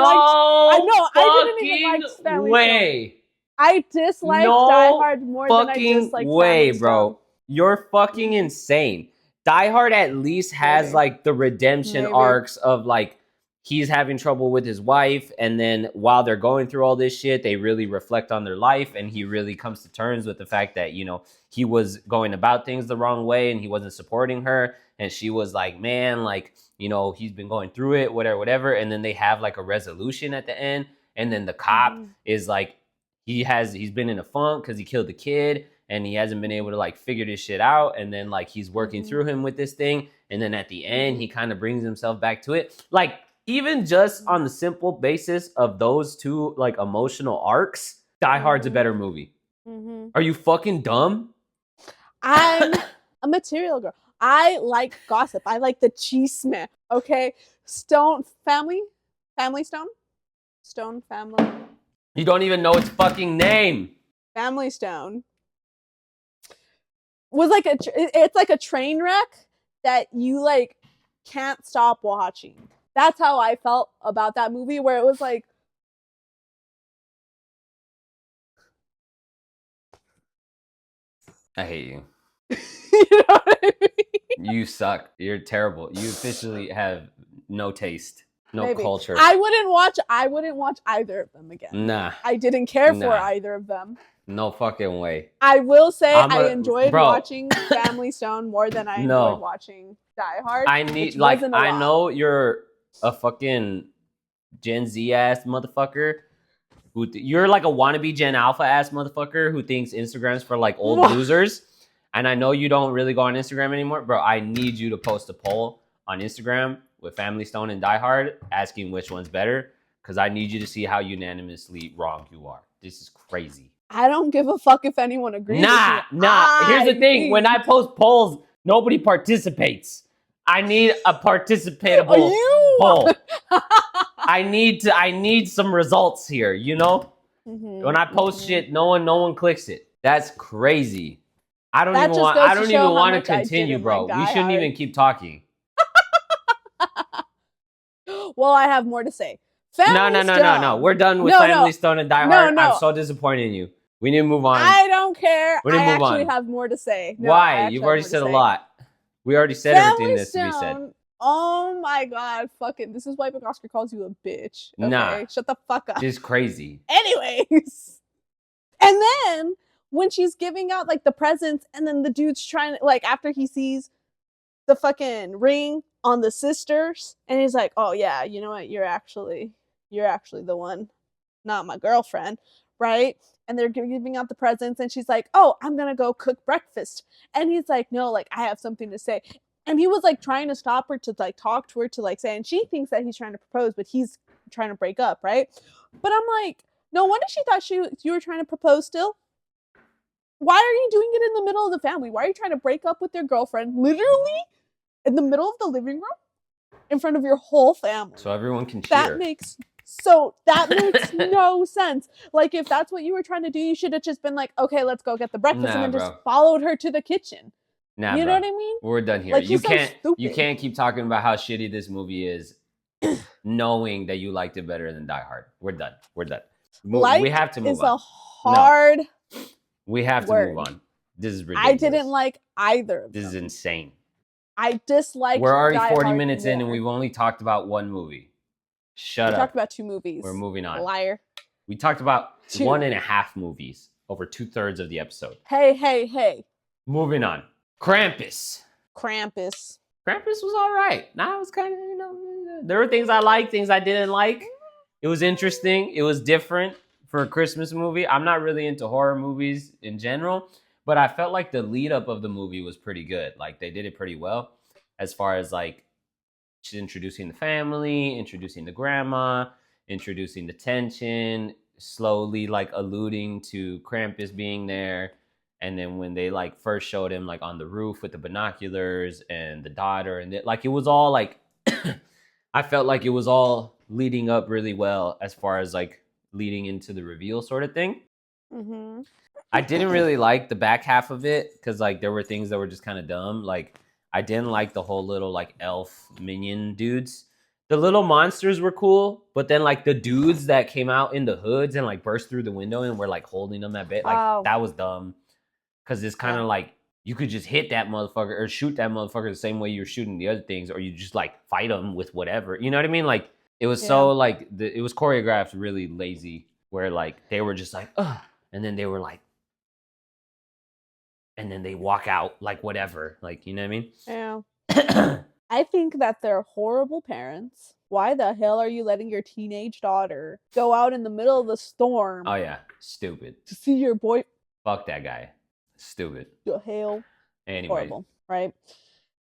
even like Family Stone. I disliked Die Hard more than I disliked Family Stone. Bro. You're fucking insane. Die Hard at least has like the redemption arcs of like he's having trouble with his wife, and then while they're going through all this shit, they really reflect on their life, and he really comes to terms with the fact that, you know, he was going about things the wrong way and he wasn't supporting her, and she was like, man, like, you know, he's been going through it, whatever, and then they have like a resolution at the end, and then the cop is like, he's been in a funk because he killed the kid, and he hasn't been able to like figure this shit out, and then like he's working through him with this thing, and then at the end he kind of brings himself back to it. Like, even just on the simple basis of those two like emotional arcs, Die Hard's a better movie. Are you fucking dumb? I'm a material girl. I like gossip. I like the chisme. Okay, Family Stone. You don't even know its fucking name. Family Stone was like it's like a train wreck that you like can't stop watching. That's how I felt about that movie, where it was like, I hate you. You know what I mean? You suck. You're terrible. You officially have no taste, no Maybe. culture. I wouldn't watch either of them again. Nah. I didn't care for Nah. either of them. No fucking way. I will say I enjoyed watching Family Stone more than I enjoyed watching Die Hard. I need I know you're a fucking Gen Z ass motherfucker. You're like a wannabe Gen Alpha ass motherfucker who thinks Instagram's for like old losers. And I know you don't really go on Instagram anymore, bro. I need you to post a poll on Instagram with Family Stone and Die Hard asking which one's better, because I need you to see how unanimously wrong you are. This is crazy. I don't give a fuck if anyone agrees with me. Here's the thing. When I post polls, nobody participates. I need a participatable poll. I need some results here, you know? When I post shit, no one clicks it. That's crazy. I don't even want to continue, bro. We shouldn't even keep talking. Well, I have more to say. No. We're done with Family Stone and Die Hard. I'm so disappointed in you. We need to move on. I don't care. I actually have more to say. Why? You've already said a lot. We already said everything that's to be said. Oh my god, fucking. This is why Oscar calls you a bitch. Okay? Nah. Shut the fuck up. This is crazy. Anyways. And then when she's giving out like the presents and then the dude's trying to, like, after he sees the fucking ring on the sisters and he's like, oh yeah, you know what? You're actually the one, not my girlfriend, right? And they're giving out the presents and she's like, oh, I'm gonna go cook breakfast. And he's like, no, like, I have something to say. And he was like trying to stop her to like talk to her to like say, and she thinks that he's trying to propose, but he's trying to break up, right? But I'm like, no wonder she thought you were trying to propose still. Why are you doing it in the middle of the family? Why are you trying to break up with your girlfriend literally in the middle of the living room in front of your whole family? So everyone can cheer. That makes no sense. Like, if that's what you were trying to do, you should have just been like, okay, let's go get the breakfast, and then just followed her to the kitchen. Nah, you know what I mean? We're done here. Like, you can't keep talking about how shitty this movie is, knowing that you liked it better than Die Hard. We're done. We have to move on. A hard. We have to move on. This is ridiculous. I didn't like either of them. This is insane. I disliked. We're already 40 minutes in, and we've only talked about one movie. Shut up. We talked about 2 movies. We're moving on. Liar. We talked about 1.5 movies over 2/3 of the episode. Hey. Moving on. Krampus was all right. Nah, it was kind of, there were things I liked, things I didn't like. It was interesting. It was different for a Christmas movie. I'm not really into horror movies in general, but I felt like the lead up of the movie was pretty good. Like, they did it pretty well as far as like introducing the family, introducing the grandma, introducing the tension, slowly like alluding to Krampus being there. And then when they like first showed him like on the roof with the binoculars and the daughter, and like it was all like I felt like it was all leading up really well as far as like leading into the reveal sort of thing. I didn't really like the back half of it because like there were things that were just kind of dumb. Like, I didn't like the whole little like elf minion dudes. The little monsters were cool, but then like the dudes that came out in the hoods and like burst through the window and were like holding them at bit, like that was dumb. Because it's kind of like you could just hit that motherfucker or shoot that motherfucker the same way you're shooting the other things, or you just like fight them with whatever. You know what I mean? Like, it was so like it was choreographed really lazy, where like they were just like, ugh, and then they were like, and then they walk out like whatever, like, you know what I mean? Yeah. I think that they're horrible parents. Why the hell are you letting your teenage daughter go out in the middle of the storm? Oh yeah, stupid. To see your boy. Fuck that guy. Stupid. The hell. Anyway. Horrible, right?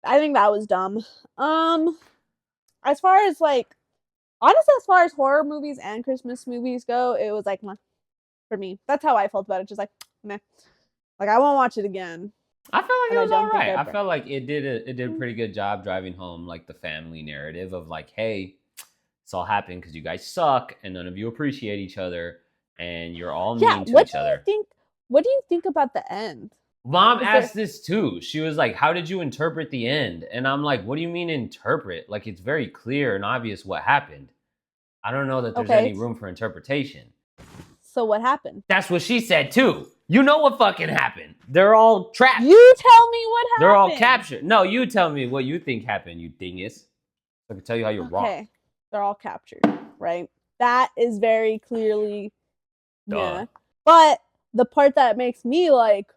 I think that was dumb. As far as like, honestly, as far as horror movies and Christmas movies go, it was like, meh, for me. That's how I felt about it. Just like, meh. Like, I won't watch it again. I felt like it was all right. I felt like it did a pretty good job driving home like the family narrative of like, hey, it's all happening because you guys suck and none of you appreciate each other and you're all mean to each other. What do you think about the end? Mom asked this too. She was like, how did you interpret the end? And I'm like, what do you mean interpret? Like, it's very clear and obvious what happened. I don't know that there's any room for interpretation. So what happened? That's what she said too. You know what fucking happened. They're all trapped. You tell me what happened. They're all captured. No, you tell me what you think happened, you dingus. I can tell you how you're wrong. Okay, they're all captured, right? That is very clearly, yeah. But the part that makes me like,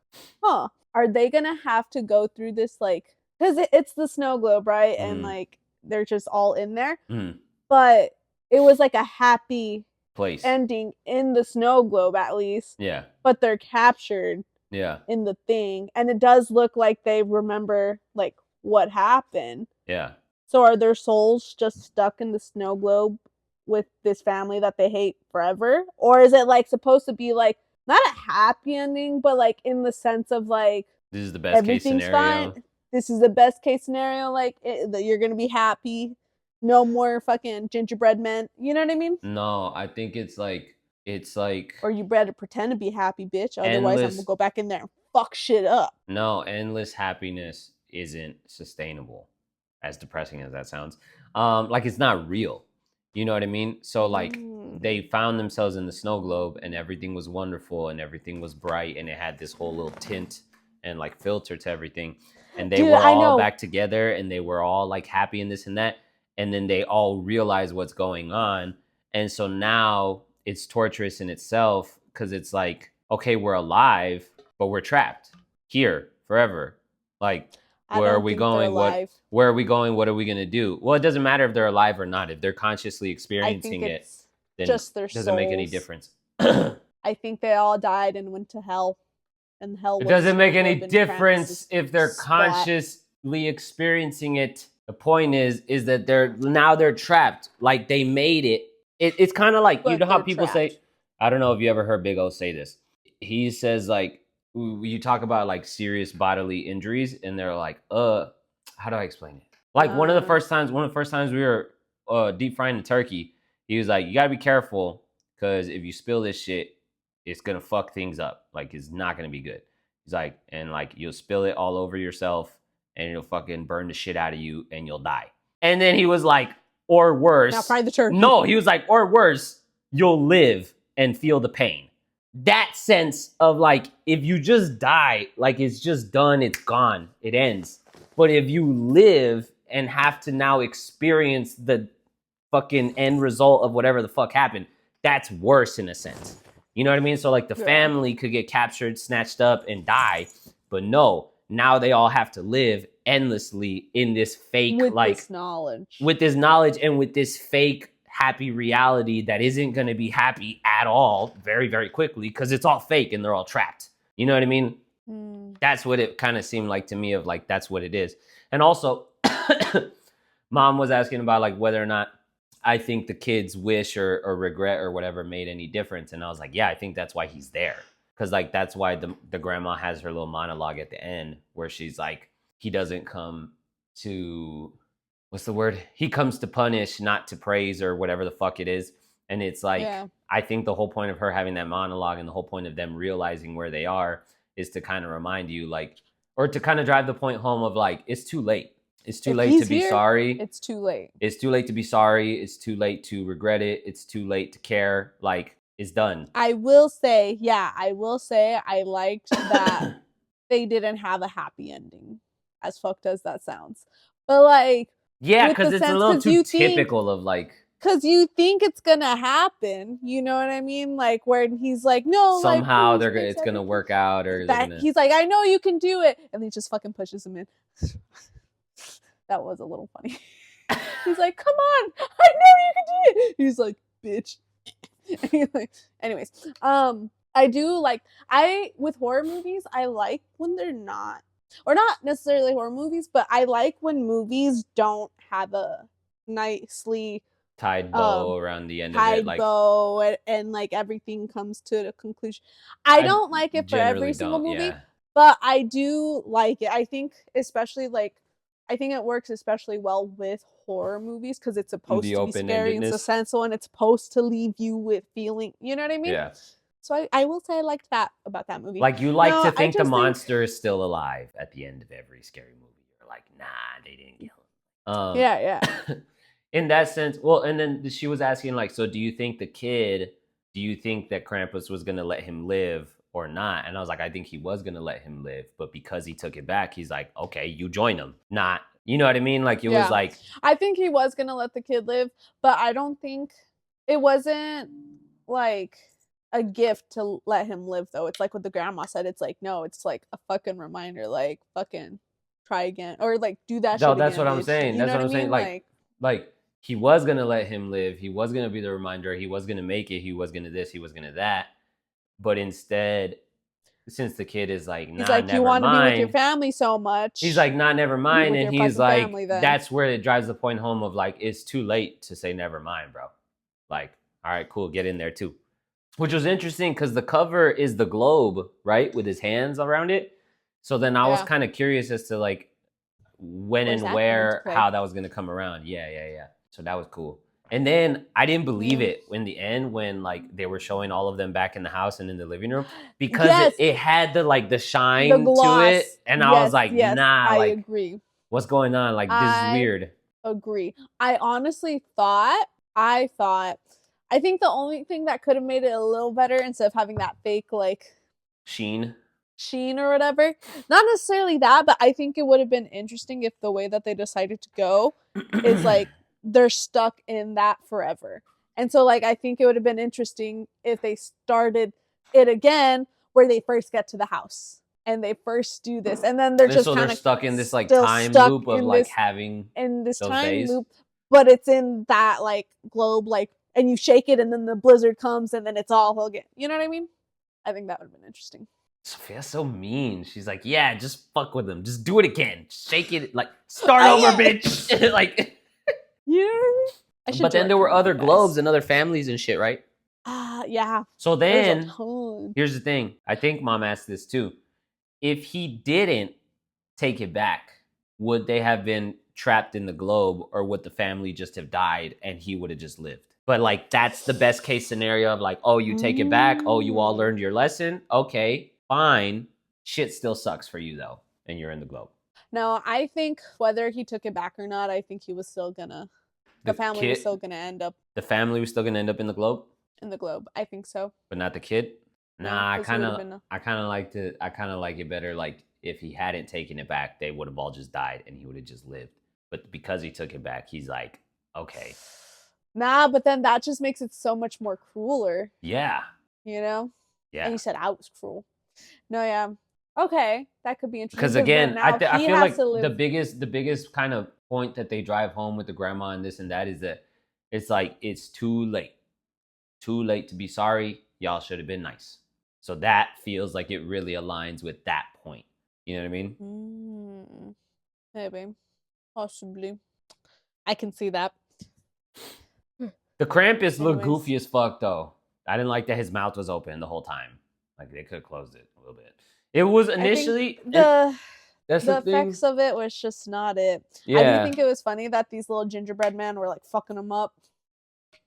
huh, are they gonna have to go through this, like, because it's the snow globe, right? And like they're just all in there. But it was like a happy place ending in the snow globe, at least. Yeah. But they're captured. Yeah. In the thing, and it does look like they remember like what happened. Yeah. So are their souls just stuck in the snow globe with this family that they hate forever? Or is it like supposed to be like not a happy ending, but like in the sense of like this is the best case scenario. Fine. This is the best case scenario, like that you're gonna be happy. No more fucking gingerbread men. You know what I mean? No, I think it's like or you better pretend to be happy, bitch. Otherwise, I'm gonna go back in there and fuck shit up. No, endless happiness isn't sustainable. As depressing as that sounds, like it's not real. You know what I mean? So like they found themselves in the snow globe, and everything was wonderful, and everything was bright, and it had this whole little tint and like filter to everything, and they were all back together, and they were all like happy and this and that, and then they all realized what's going on, and so now it's torturous in itself because it's like, okay, we're alive, but we're trapped here forever. Like, where are we going? Where are we going? What are we gonna do? Well, it doesn't matter if they're alive or not. If they're consciously experiencing it, then just their doesn't make any difference. I think they all died and went to hell. And hell. It doesn't make any difference if they're consciously experiencing it. The point is that they're trapped. Like they made it. It's kind of like, you know how people say, I don't know if you ever heard Big O say this. He says like, you talk about like serious bodily injuries, and they're like, how do I explain it? Like one of the first times we were deep frying the turkey, he was like, you gotta be careful, because if you spill this shit, it's gonna fuck things up. Like it's not gonna be good. He's like, and like you'll spill it all over yourself, and it'll fucking burn the shit out of you, and you'll die. And then he was like, or worse. Now fry the turkey. No, he was like, or worse, you'll live and feel the pain. That sense of like, if you just die, like it's just done, it's gone, it ends. But if you live and have to now experience the fucking end result of whatever the fuck happened, that's worse in a sense. You know what I mean? So like the family could get captured, snatched up, and die, but no, now they all have to live endlessly in this fake, with this knowledge and with this fake happy reality that isn't going to be happy at all very, very quickly, because it's all fake and they're all trapped. You know what I mean? That's what it kind of seemed like to me, of like, that's what it is. And also, Mom was asking about like whether or not I think the kid's wish or regret or whatever made any difference. And I was like, yeah, I think that's why he's there. Because like, that's why the grandma has her little monologue at the end where she's like, he doesn't come to... what's the word? He comes to punish, not to praise, or whatever the fuck it is. And it's like, I think the whole point of her having that monologue and the whole point of them realizing where they are is to kind of remind you, like, or to kind of drive the point home of like, it's too late. It's too late to be sorry. It's too late. It's too late to be sorry. It's too late to regret it. It's too late to care. Like, it's done. I will say I liked that they didn't have a happy ending, as fucked as that sounds. But like, yeah, because it's a little too typical of like... because you think it's gonna happen, you know what I mean? Like where he's like, no, somehow like, it's gonna work out, or he's like, I know you can do it, and he just fucking pushes him in. That was a little funny. He's like, come on, I know you can do it. He's like, bitch. Anyways, I do like, with horror movies, I like when they're not, or not necessarily horror movies, but I like when movies don't have a nicely tied bow around the end of it, like bow, and like everything comes to a conclusion. I don't like it for every single movie, but I do like it. I think it works especially well with horror movies because it's supposed to be scary and suspenseful, and it's supposed to leave you with feeling, you know what I mean? Yeah. So I will say I liked that about that movie. Like, you like to think the monster is still alive at the end of every scary movie. You're like, nah, they didn't kill him. Yeah. In that sense, well, and then she was asking like, so do you think the kid do you think that Krampus was gonna let him live or not? And I was like, I think he was gonna let him live, but because he took it back, he's like, okay, you join him. Not, you know what I mean? Like it was Yeah. like, I think he was gonna let the kid live, but I don't think it wasn't like a gift to let him live though. It's like what the grandma said. It's like, no, it's like a fucking reminder, like fucking try again. Or like do that no, shit that's again, what I'm bitch. saying. You That's know what I'm I saying. mean? Like he was gonna let him live. He was gonna be the reminder. He was gonna make it. He was gonna this. He was gonna that. But instead, since the kid is like, he's nah, like, you never want to be with your mind. family so much. He's like, nah, never be mind. with And your he's fucking like, family then. that's where it drives the point home of like, it's too late to say never mind, bro. Like, all right, cool, get in there too. Which was interesting because the cover is the globe, right? With his hands around it. So then I was Yeah. kind of curious as to like when Where's and that coming into where, play? how that was gonna come around. Yeah. So that was cool. And then I didn't believe it in the end when like they were showing all of them back in the house and in the living room because Yes. it had the shine The to gloss. it, and I was like, yes, nah, I like agree. what's going on? Like this is weird. Agree. I honestly thought, I think the only thing that could have made it a little better instead of having that fake like Sheen. or whatever, not necessarily that, but I think it would have been interesting if the way that they decided to go is like they're stuck in that forever. And so like I think it would have been interesting if they started it again where they first get to the house and they first do this and then they're just so kind they're of stuck in this like still time stuck loop of in like this having in this those time days. loop, but it's in that like globe, like, and you shake it and then the blizzard comes and then it's all again. You know what I mean? I think that would have been interesting. Sophia's so mean. She's like, yeah, just fuck with him. Just do it again. Shake it. Like, start over, bitch. Like, yeah. But then there were other globes and other families and shit, right? Yeah. So then, here's the thing. I think Mom asked this too. If he didn't take it back, would they have been trapped in the globe, or would the family just have died and he would have just lived? But like, that's the best case scenario of like, oh, you take it back. Oh, you all learned your lesson. Okay, fine. Shit still sucks for you though, and you're in the globe. No, I think whether he took it back or not, I think he was still gonna. The family was still gonna end up. The family was still gonna end up in the globe. In the globe, I think so. But not the kid. No, Nah, I 'cause he kind would've of, been I kind of like it better. Like if he hadn't taken it back, they would have all just died, and he would have just lived. But because he took it back, he's like, okay. Nah, but then that just makes it so much more crueler. Yeah. You know. Yeah. And he said I was cruel. No, yeah. Okay, that could be interesting. Because again, I feel like the biggest kind of point that they drive home with the grandma and this and that is that it's like it's too late to be sorry. Y'all should have been nice. So that feels like it really aligns with that point. You know what I mean? Maybe, possibly. I can see that. The Krampus looked goofy as fuck though. I didn't like that his mouth was open the whole time. Like they could have closed it a little bit. It was initially the effects of it was just not it. Yeah. I do think it was funny that these little gingerbread men were like fucking them up.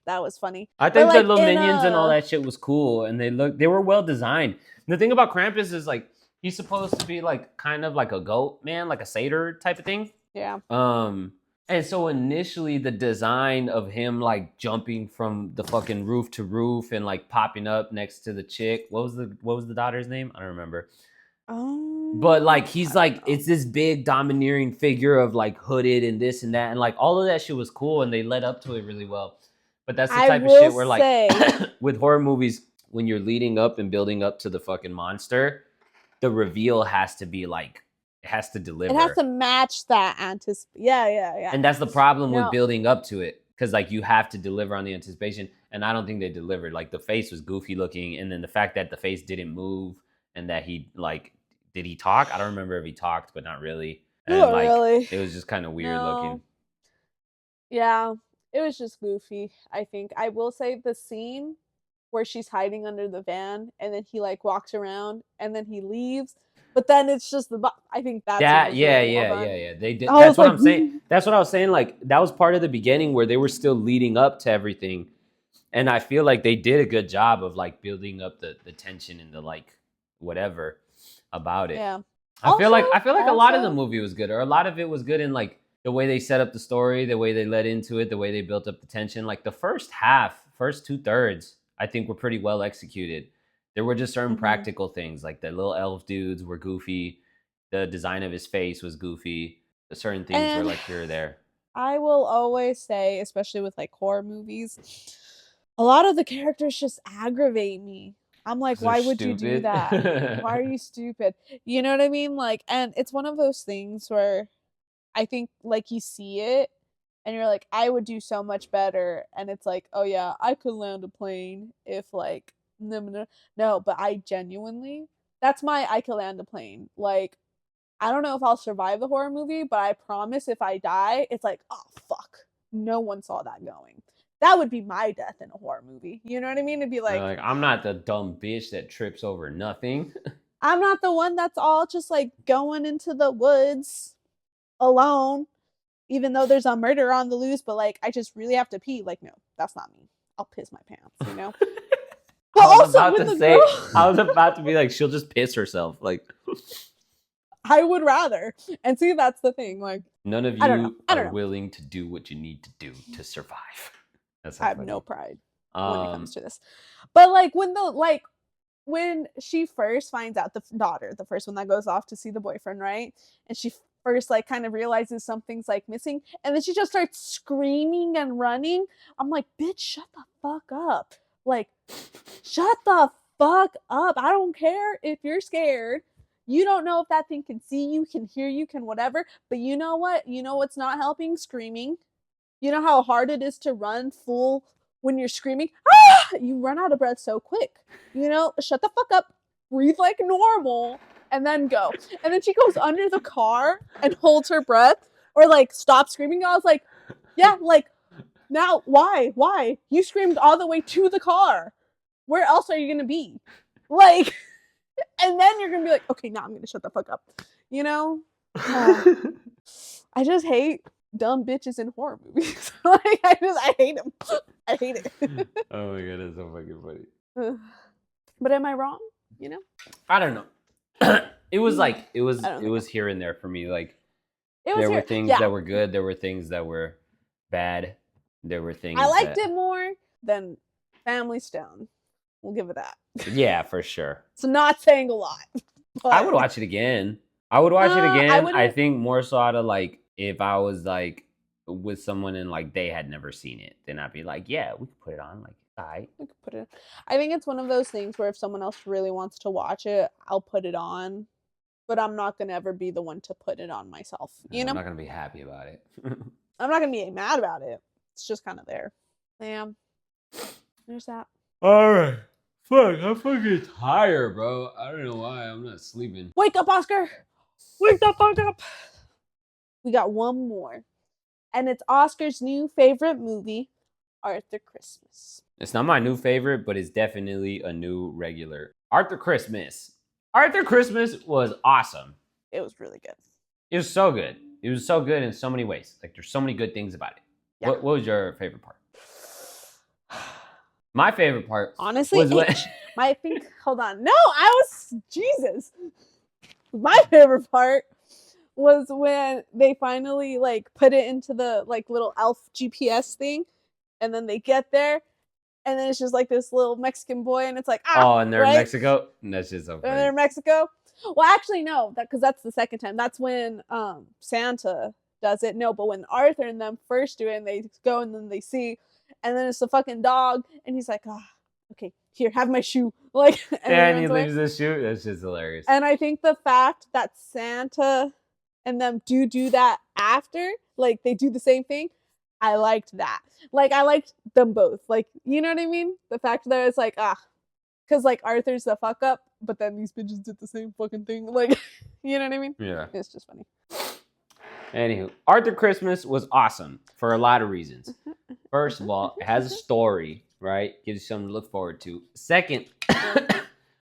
That was funny. I think the little minions and all that shit was cool, and they were well designed. The thing about Krampus is like he's supposed to be like kind of like a goat man, like a satyr type of thing. Yeah. And so initially the design of him like jumping from the fucking roof to roof and like popping up next to the chick. What was the daughter's name? I don't remember. But like he's like it's this big domineering figure of like hooded and this and that, and like all of that shit was cool, and they led up to it really well. But that's the type of shit where like with horror movies, when you're leading up and building up to the fucking monster, the reveal has to be like it has to deliver. It has to match that Yeah. And that's the problem with building up to it, because like you have to deliver on the anticipation, and I don't think they delivered. Like the face was goofy looking, and then the fact that the face didn't move and that he like did he talk? I don't remember if he talked, but not really. And not like really. it was just kind of weird looking. Yeah. It was just goofy, I think. I will say the scene where she's hiding under the van and then he like walks around and then he leaves, but then it's just I think that's yeah. They did. That's what I'm saying. That's what I was saying. Like that was part of the beginning where they were still leading up to everything, and I feel like they did a good job of like building up the tension and the like whatever about it. Yeah. I feel like a lot of the movie was good, or a lot of it was good in like the way they set up the story, the way they led into it, the way they built up the tension. Like the first 2/3, I think were pretty well executed. There were just certain Mhm. practical things, like the little elf dudes were goofy. The design of his face was goofy. The certain things were And like here or there. I will always say, especially with like horror movies, a lot of the characters just aggravate me. I'm like, 'Cause they're why would you do stupid. that? Why are you stupid? You know what I mean? Like, and it's one of those things where I think like you see it and you're like, I would do so much better. And it's like, oh yeah, I could land a plane if like no no no. No, but I genuinely that's my I could land a plane. Like, I don't know if I'll survive the horror movie, but I promise if I die, it's like, oh fuck. No one saw that going. That would be my death in a horror movie. You know what I mean? It'd be They're like, like, I'm not the dumb bitch that trips over nothing. I'm not the one that's all just like going into the woods alone, even though there's a murder on the loose, but like I just really have to pee. Like, no, that's not me. I'll piss my pants, you know? But I was also about when to the say, girl I was about to be like, she'll just piss herself. Like, I would rather. And see, that's the thing. Like, none of I don't know. you I are don't know. willing to do what you need to do to survive. That's so I have funny. no pride when it comes to this. But like when she first finds out the daughter, the first one that goes off to see the boyfriend, right? And she first like kind of realizes something's like missing, and then she just starts screaming and running. I'm like, bitch, shut the fuck up. Like, shut the fuck up. I don't care if you're scared. You don't know if that thing can see you, can hear you, can whatever. But you know what? You know what's not helping? Screaming. You know how hard it is to run full when you're screaming? Ah! You run out of breath so quick. You know, shut the fuck up, breathe like normal, and then go. And then she goes under the car and holds her breath or like stop screaming. I was like, yeah, like now why? Why? You screamed all the way to the car. Where else are you gonna be? Like, and then you're gonna be like, okay, now I'm gonna shut the fuck up. You know? I just hate dumb bitches in horror movies. Like I hate them. I hate it. Oh my god, that's so fucking funny. But am I wrong? You know? I don't know. It was like it I don't know. was here and there for me. Like It was there were here. things Yeah. that were good. There were things that were bad. There were things I liked that, it more than Family Stone. We'll give it that. Yeah, for sure. It's not saying a lot. But I would watch it again. I would watch it I again. I wouldn't- think more so out of like if I was like with someone and like they had never seen it, then I'd be like, yeah, we could put it on. Like, all right. we could put it. I think it's one of those things where if someone else really wants to watch it, I'll put it on. But I'm not gonna ever be the one to put it on myself. You know? I'm not gonna be happy about it. I'm not gonna be mad about it. It's just kind of there. Damn. There's that. All right. Fuck, I'm fucking tired, bro. I don't know why I'm not sleeping. Wake up, Oscar! Wake the fuck up! We got one more. And it's Oscar's new favorite movie, Arthur Christmas. It's not my new favorite, but it's definitely a new regular. Arthur Christmas. Arthur Christmas was awesome. It was really good. It was so good. It was so good in so many ways. Like there's so many good things about it. Yeah. What was your favorite part? My favorite part, honestly, was when I think. Hold on. No, I was Jesus. My favorite part was when they finally like put it into the like little elf GPS thing, and then they get there, and then it's just like this little Mexican boy, and it's like and they're right? in Mexico. And that's just so funny. And they're in Mexico. Well, actually, no, because that's the second time. That's when Santa does it. No, but when Arthur and them first do it, and they go and then they see, and then it's the fucking dog, and he's like, okay, here, have my shoe. Like, and he leaves the shoe. That's just hilarious. And I think the fact that Santa and them do that after, like they do the same thing, I liked that. Like I liked them both. Like, you know what I mean? The fact that it's like, because like Arthur's the fuck up, but then these bitches did the same fucking thing. Like, you know what I mean? Yeah. It's just funny. Anywho, Arthur Christmas was awesome for a lot of reasons. First of all, it has a story, right? Gives you something to look forward to. Second,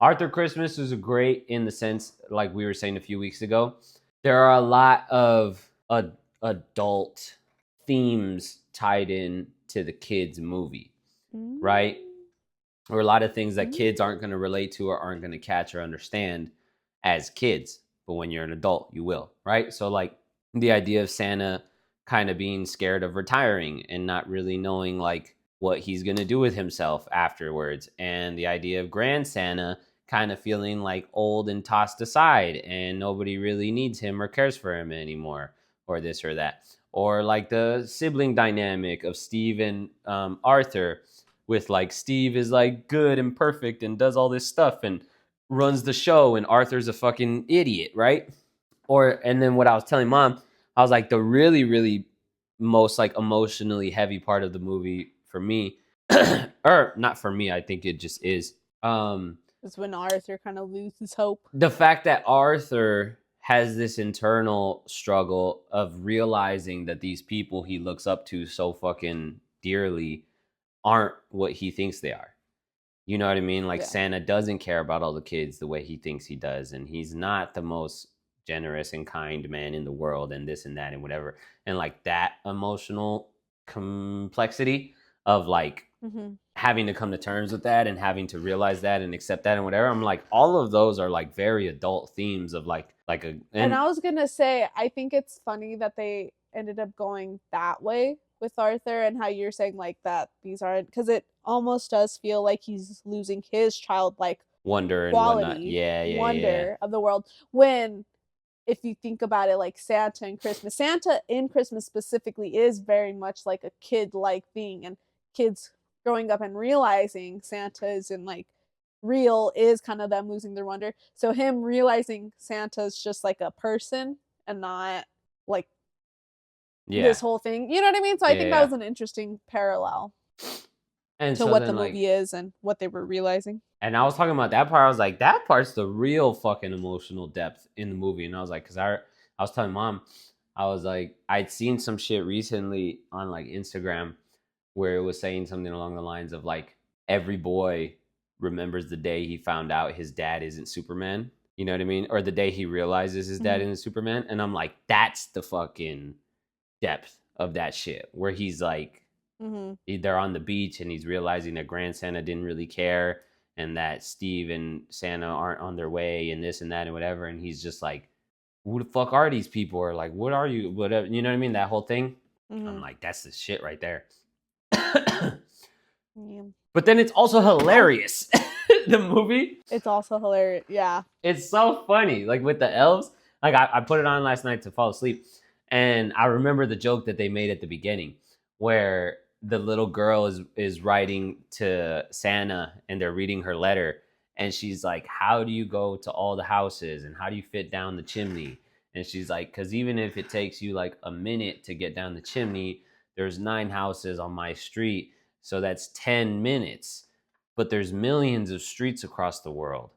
Arthur Christmas was great in the sense, like we were saying a few weeks ago, there are a lot of adult themes tied in to the kids' movie, right? Or a lot of things that kids aren't going to relate to or aren't going to catch or understand as kids. But when you're an adult, you will, right? So like the idea of Santa kind of being scared of retiring and not really knowing like what he's going to do with himself afterwards, and the idea of Grand Santa kind of feeling like old and tossed aside and nobody really needs him or cares for him anymore, or this or that, or like the sibling dynamic of Steve and Arthur, with like Steve is like good and perfect and does all this stuff and runs the show, and Arthur's a fucking idiot, right? Or and then what I was telling mom, I was like, the really really most like emotionally heavy part of the movie for me, or not for me, I think it just is, It's when Arthur kind of loses hope. the fact that Arthur has this internal struggle of realizing that these people he looks up to so fucking dearly aren't what he thinks they are. You know what I mean? Like, Yeah. Santa doesn't care about all the kids the way he thinks he does, and he's not the most generous and kind man in the world, and this and that and whatever. And like that emotional complexity of like having to come to terms with that and having to realize that and accept that and whatever. I'm like, all of those are like very adult themes of like a. And I was gonna say, I think it's funny that they ended up going that way with Arthur, and how you're saying like that these aren't, because it almost does feel like he's losing his childlike wonder and quality, whatnot. Yeah. wonder of the world. When if you think about it, like Santa in Christmas specifically is very much like a kid-like thing, and kids growing up and realizing Santa isn't like real is kind of them losing their wonder. So him realizing Santa's just like a person and not like this whole thing. You know what I mean? So I think that was an interesting parallel and to so what the then, movie is and what they were realizing. And I was talking about that part. I was like, that part's the real fucking emotional depth in the movie. And I was like, because I was telling mom, I was like, I'd seen some shit recently on like Instagram where it was saying something along the lines of like, every boy remembers the day he found out his dad isn't Superman. You know what I mean? Or the day he realizes his dad isn't Superman. And I'm like, that's the fucking depth of that shit, where he's like, they're on the beach and he's realizing that Grand Santa didn't really care, and that Steve and Santa aren't on their way, and this and that and whatever. And he's just like, who the fuck are these people? Or like, what are you? Whatever. You know what I mean? That whole thing. I'm like, that's the shit right there. But then it's also hilarious. The movie. It's also hilarious. Yeah. It's so funny. Like with the elves. Like I put it on last night to fall asleep. And I remember the joke that they made at the beginning, where the little girl is writing to Santa and they're reading her letter, and she's like, how do you go to all the houses and how do you fit down the chimney? And she's like, because even if it takes you like a minute to get down the chimney, there's 9 houses on my street, so that's 10 minutes. But there's millions of streets across the world,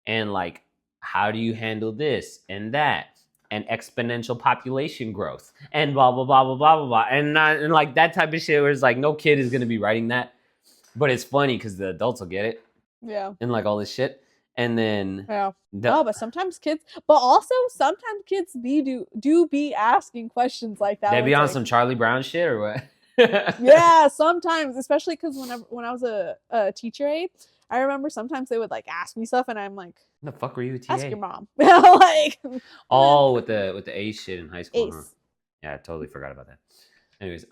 and like, how do you handle this and that? And exponential population growth, and blah blah blah blah blah blah blah, and like that type of shit where it's like no kid is gonna be writing that, but it's funny because the adults will get it, and like all this shit, and then but sometimes kids do be asking questions like that. They be on like some Charlie Brown shit or what? Yeah, sometimes, especially because when I was a teacher aide, I remember sometimes they would like ask me stuff, and I'm like, the fuck were you a TA? Ask your mom. Like, with the Ace shit in high school. Huh? Ace. Yeah, I totally forgot about that. Anyways,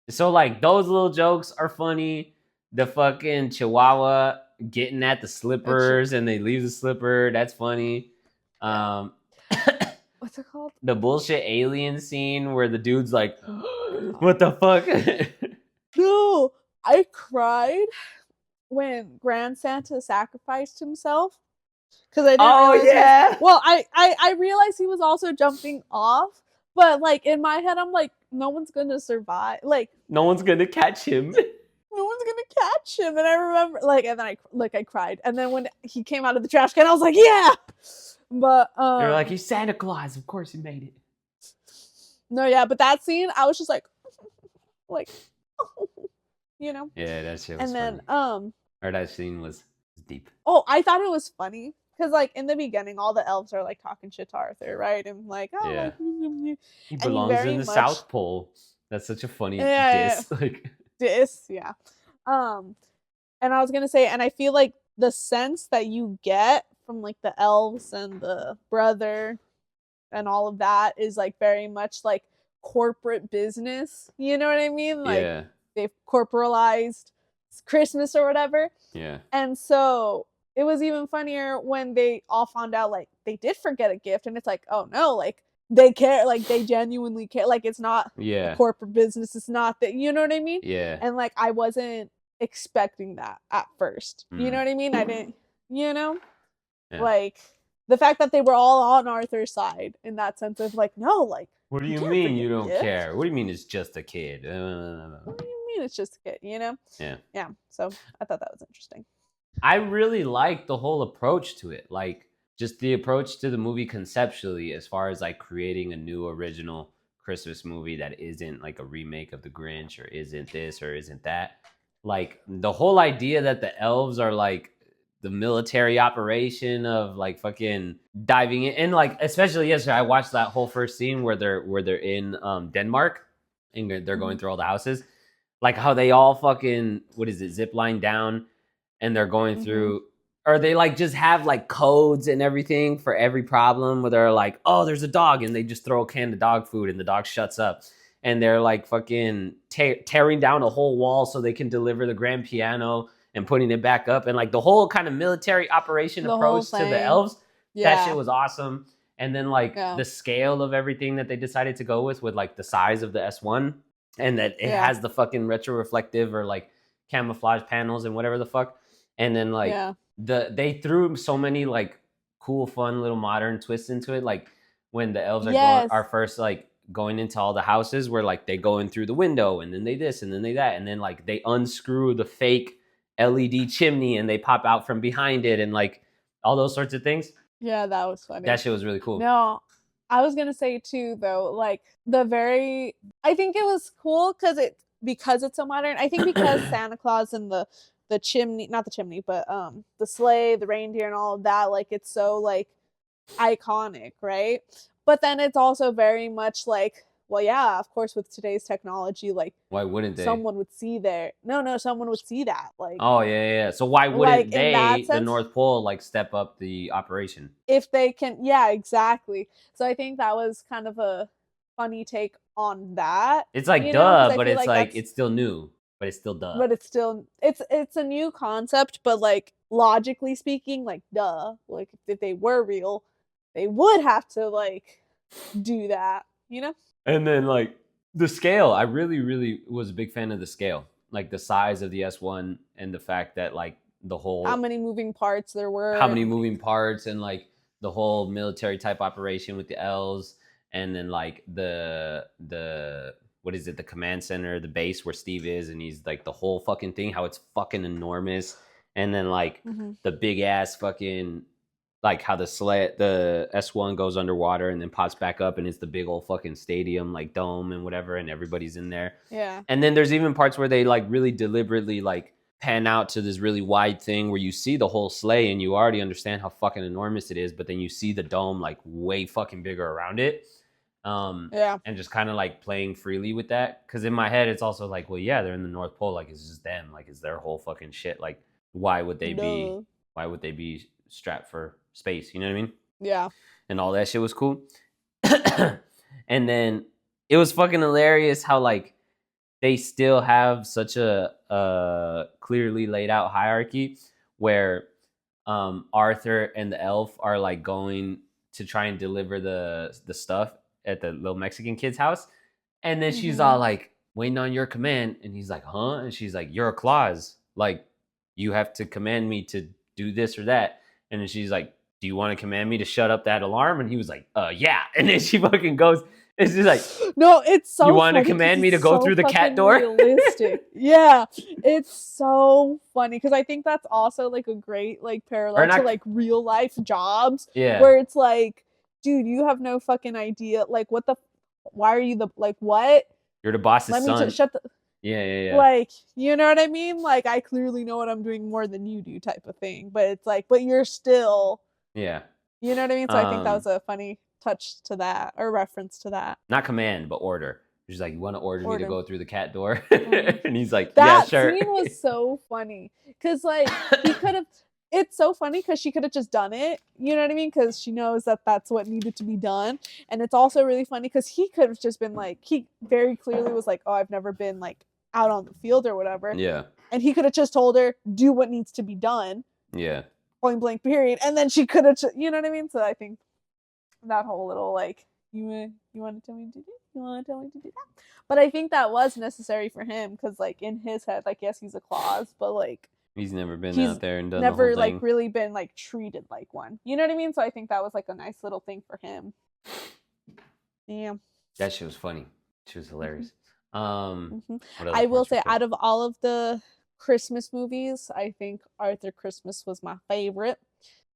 so like those little jokes are funny. The fucking Chihuahua getting at the slippers and they leave the slipper, that's funny. What's it called? The bullshit alien scene where the dude's like, what the fuck? No, I cried when Grand Santa sacrificed himself, because I didn't realize well, I realized he was also jumping off, but like in my head I'm like, no one's gonna survive, like no one's gonna catch him. No one's gonna catch him. And I remember like, and then I cried, and then when he came out of the trash can I was like, yeah. But you're like, he's Santa Claus, of course he made it. No, yeah, but that scene I was just like you know. Yeah, that shit was funny. Or that scene was deep. Oh, I thought it was funny because like in the beginning all the elves are like talking shit to Arthur, right? And like, oh, yeah. Like, he belongs in the South Pole. That's such a funny diss. Like diss, yeah. And I was gonna say, and I feel like the sense that you get from like the elves and the brother and all of that is like very much like corporate business. You know what I mean? Like, they've corporalized Christmas or whatever. Yeah. And so it was even funnier when they all found out like they did forget a gift, and it's like, oh no, like they care, like they genuinely care, like it's not a Yeah. corporate business, it's not that, you know what I mean? Yeah. And like I wasn't expecting that at first. You know what I mean? I didn't, you know? Yeah. Like the fact that they were all on Arthur's side in that sense of like, no, like What do you you can't mean forget you a don't gift. care? What do you mean it's just a kid? What do you mean it's just a kid, you know? Yeah. Yeah. So I thought that was interesting. I really like the whole approach to it. Like just the approach to the movie conceptually, as far as like creating a new original Christmas movie that isn't like a remake of The Grinch or isn't this or isn't that. Like the whole idea that the elves are like the military operation of like fucking diving in, and like especially yesterday I watched that whole first scene where they're in Denmark and they're going through all the houses, like how they all fucking, what is it, zip line down, and they're going through, or they like just have like codes and everything for every problem where they're like, oh, there's a dog, and they just throw a can of dog food and the dog shuts up, and they're like fucking tearing down a whole wall so they can deliver the grand piano and putting it back up, and like the whole kind of military operation approach to the elves. Yeah. That shit was awesome. And then like the scale of everything that they decided to go with like the size of the S1, and that it has the fucking retro reflective or like camouflage panels and whatever the fuck. And then like they threw so many like cool, fun little modern twists into it. Like when the elves are first like going into all the houses, where like they go in through the window, and then they this and then they that, and then like they unscrew the fake LED chimney and they pop out from behind it, and like all those sorts of things. Yeah, that was funny. That shit was really cool. No, I was gonna say too though, like I think it was cool because it's so modern. I think because Santa Claus and the chimney, not the chimney, but the sleigh, the reindeer, and all of that, like it's so like iconic, right? But then it's also very much like, well, yeah, of course, with today's technology, like why wouldn't they? Someone would see someone would see that. Like, oh yeah. So why wouldn't they, the North Pole, like step up the operation? If they can, yeah, exactly. So I think that was kind of a funny take on that. It's like duh, but it's like it's still new, but it's still duh. But it's still it's a new concept, but like logically speaking, like duh. Like if they were real, they would have to like do that, you know? And then like the scale, I really, really was a big fan of the scale. Like the size of the S1 and the fact that like the whole... How many moving parts there were. How many moving parts, and like the whole military type operation with the elves, and then like the what is it, the command center, the base where Steve is, and he's like the whole fucking thing, how it's fucking enormous. And then like the big ass fucking... like how the S1 goes underwater and then pops back up, and it's the big old fucking stadium, like dome and whatever, and everybody's in there. Yeah. And then there's even parts where they like really deliberately like pan out to this really wide thing where you see the whole sleigh and you already understand how fucking enormous it is, but then you see the dome like way fucking bigger around it. And just kind of like playing freely with that. Because in my head, it's also like, well, yeah, they're in the North Pole. Like, it's just them. Like, it's their whole fucking shit. Like, why would they be strapped for space? You know what I mean? Yeah. And all that shit was cool. And then it was fucking hilarious how like they still have such a clearly laid out hierarchy where Arthur and the elf are like going to try and deliver the stuff at the little Mexican kid's house. And then she's all like, waiting on your command. And he's like, huh? And she's like, you're a Claus. Like, you have to command me to do this or that. And then she's like, do you want to command me to shut up that alarm? And he was like, yeah. And then she fucking goes, it's just like, no, it's so you want to command me to go through the cat door? Realistic. Yeah, it's so funny because I think that's also like a great like parallel to like real life jobs. Yeah, where it's like, dude, you have no fucking idea. Like, why are you what? You're the boss's son. Let me shut the... Yeah. Like, you know what I mean? Like, I clearly know what I'm doing more than you do type of thing. But it's like, but you're still... Yeah. You know what I mean? So I think that was a funny touch to that, or reference to that. Not command, but order. She's like, you want to order me to go through the cat door? And he's like, yeah, sure. That scene was so funny. Because, like, he could have... It's so funny because she could have just done it. You know what I mean? Because she knows that that's what needed to be done. And it's also really funny because he could have just been like... He very clearly was like, oh, I've never been, like, out on the field or whatever. Yeah. And he could have just told her, do what needs to be done. Yeah. Point blank period. And then she could have, you know what I mean? So I think that whole little like, you want to tell me to do? You want to tell me to do that? But I think that was necessary for him because, like, in his head, like, yes, he's a Claus, but like, he's never been he's out there and done never the whole thing. like really been like treated like one. You know what I mean? So I think that was like a nice little thing for him. Yeah. That shit was funny. She was hilarious. Mm-hmm. What other I will parts were say, cool? out of all of the Christmas movies, I think Arthur Christmas was my favorite.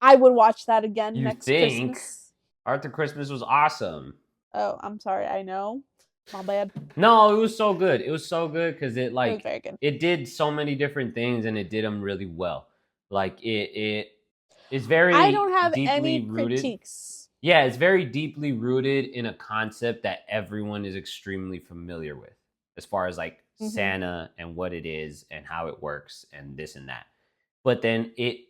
I would watch that again You next think? Christmas. Arthur Christmas was awesome. Oh, I'm sorry. I know. My bad. No, it was so good. It was so good because it It was like very good. it did so many different things and it did them really well. Like it's very I don't have deeply any rooted. critiques. Yeah, it's very deeply rooted in a concept that everyone is extremely familiar with, as far as like Mhm. Santa and what it is and how it works and this and that. But then it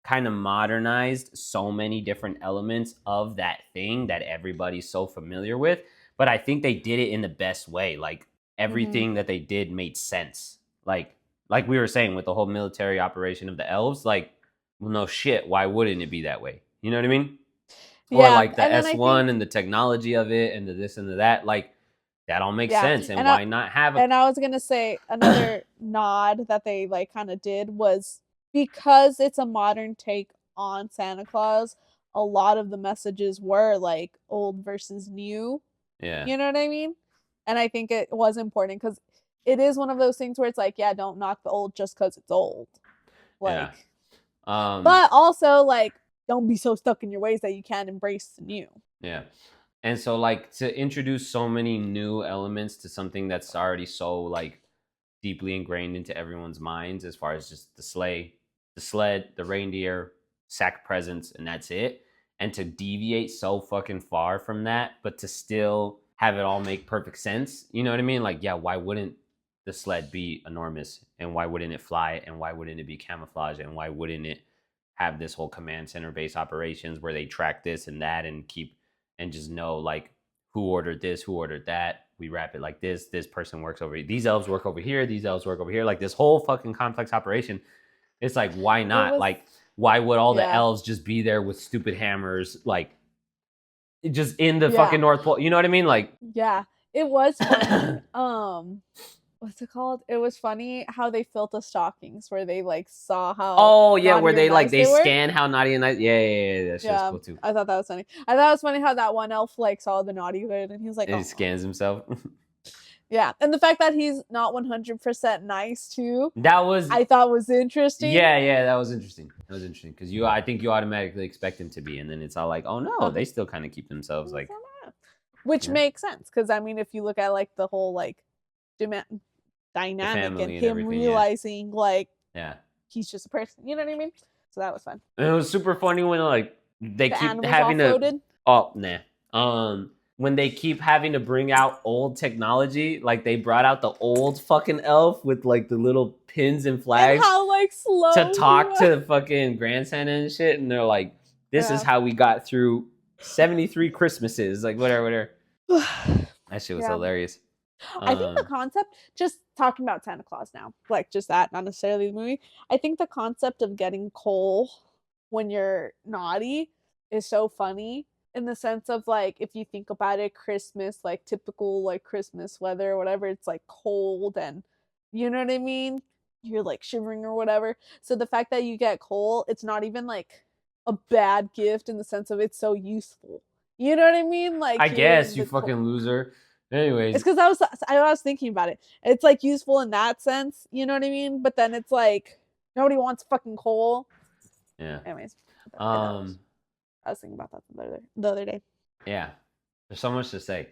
kind of modernized so many different elements of that thing that everybody's so familiar with. But I think they did it in the best way. Like everything that they did made sense. Like we were saying with the whole military operation of the elves, like, well, no shit, why wouldn't it be that way? You know what I mean? Or Yeah, like the and then S1 and the technology of it and the this and the that, like that all makes sense. And why not have a And I was gonna say another nod that they like kind of did was because it's a modern take on Santa Claus, a lot of the messages were like old versus new. yeah. You know what I mean? And I think it was important because it is one of those things where it's like, yeah, don't knock the old just because it's old. Like, but also like, don't be so stuck in your ways that you can't embrace the new. Yeah. And so like to introduce so many new elements to something that's already so like deeply ingrained into everyone's minds, as far as just the sleigh, the sled, the reindeer, sack presents, and that's it. And to deviate so fucking far from that, but to still have it all make perfect sense. You know what I mean? Like, yeah, why wouldn't the sled be enormous? And why wouldn't it fly? And why wouldn't it be camouflage? And why wouldn't it have this whole command center based operations where they track this and that and keep and just know like who ordered this, who ordered that. We wrap it like this. This person works over here. These elves work over here. These elves work over here. Like this whole fucking complex operation. It's like, why not? Like, why would all the elves just be there with stupid hammers, like just in the fucking North Pole? You know what I mean? Like, yeah, it was funny. What's it called? It was funny how they filled the stockings where they like saw how. Oh yeah, where they like they scan how naughty and nice. Yeah. That's just cool too. I thought that was funny. I thought it was funny how that one elf like saw the naughty hood and he was like, and he scans himself. Yeah, and the fact that he's not 100% nice too. That was I thought was interesting. Yeah, that was interesting. That was interesting because I think you automatically expect him to be, and then it's all like, oh no, they still kind of keep themselves like. Which makes sense because I mean, if you look at like the whole like dynamic and him realizing like he's just a person, you know what I mean? So that was fun. And it was super funny when like they keep having to when they keep having to bring out old technology, like they brought out the old fucking elf with like the little pins and flags and how like slow to talk to fucking Grand Santa and shit, and they're like, this is how we got through 73 Christmases, like whatever. That shit was hilarious. I think the concept, just talking about Santa Claus now, like just that, not necessarily the movie. I think the concept of getting coal when you're naughty is so funny in the sense of like, if you think about it, Christmas, like typical like Christmas weather or whatever, it's like cold and you know what I mean? You're like shivering or whatever. So the fact that you get coal, it's not even like a bad gift in the sense of it's so useful. You know what I mean? Like I guess you fucking loser. Anyways, it's because I was thinking about it. It's like useful in that sense, you know what I mean? But then it's like nobody wants fucking coal. Yeah. Anyways, I was thinking about that the other day. Yeah, there's so much to say.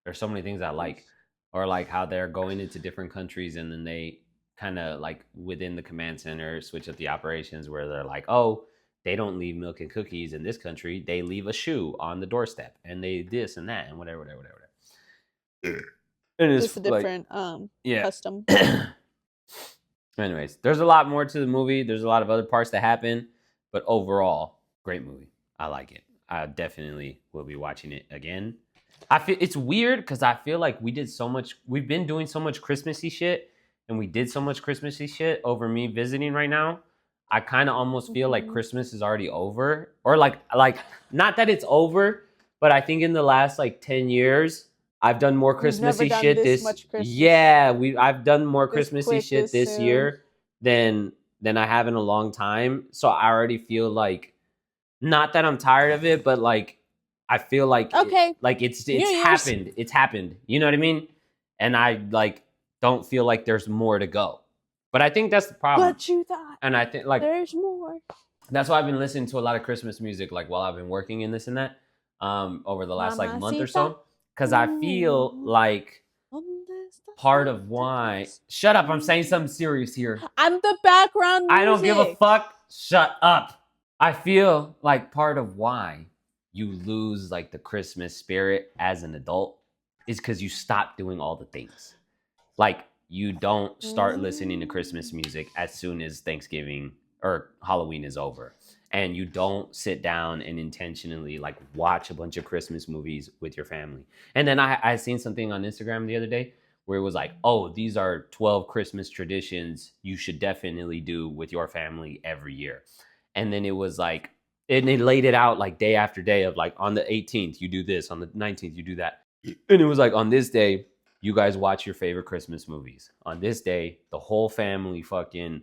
There's so many things I like, or like how they're going into different countries and then they kind of like within the command center switch up the operations where they're like, oh, they don't leave milk and cookies in this country. They leave a shoe on the doorstep and they this and that and whatever. And it's just a different custom. Anyways, there's a lot more to the movie. There's a lot of other parts that happen, but overall, great movie. I like it. I definitely will be watching it again. I feel it's weird because I feel like we've been doing so much Christmassy shit and we did so much Christmassy shit over me visiting right now, I kind of almost feel like Christmas is already over, or like not that it's over, but I think in the last like 10 years I've done more Christmassy shit this. Yeah, I've done more Christmassy shit this year than I have in a long time. So I already feel like, not that I'm tired of it, but like I feel like it's happened. It's happened. You know what I mean? And I like don't feel like there's more to go. But I think that's the problem. But you thought, and I think like there's more. That's why I've been listening to a lot of Christmas music, like while I've been working and this and that, over the last like month or so, because I feel like part of why. Shut up! I'm saying something serious here. I'm the background music. I don't give a fuck. Shut up. I feel like part of why you lose like the Christmas spirit as an adult is because you stop doing all the things. Like you don't start listening to Christmas music as soon as Thanksgiving or Halloween is over. And you don't sit down and intentionally like watch a bunch of Christmas movies with your family. And then I seen something on Instagram the other day where it was like, oh, these are 12 Christmas traditions you should definitely do with your family every year. And then it was like, and they laid it out like day after day of like, on the 18th, you do this, on the 19th, you do that. And it was like, on this day, you guys watch your favorite Christmas movies. On this day, the whole family fucking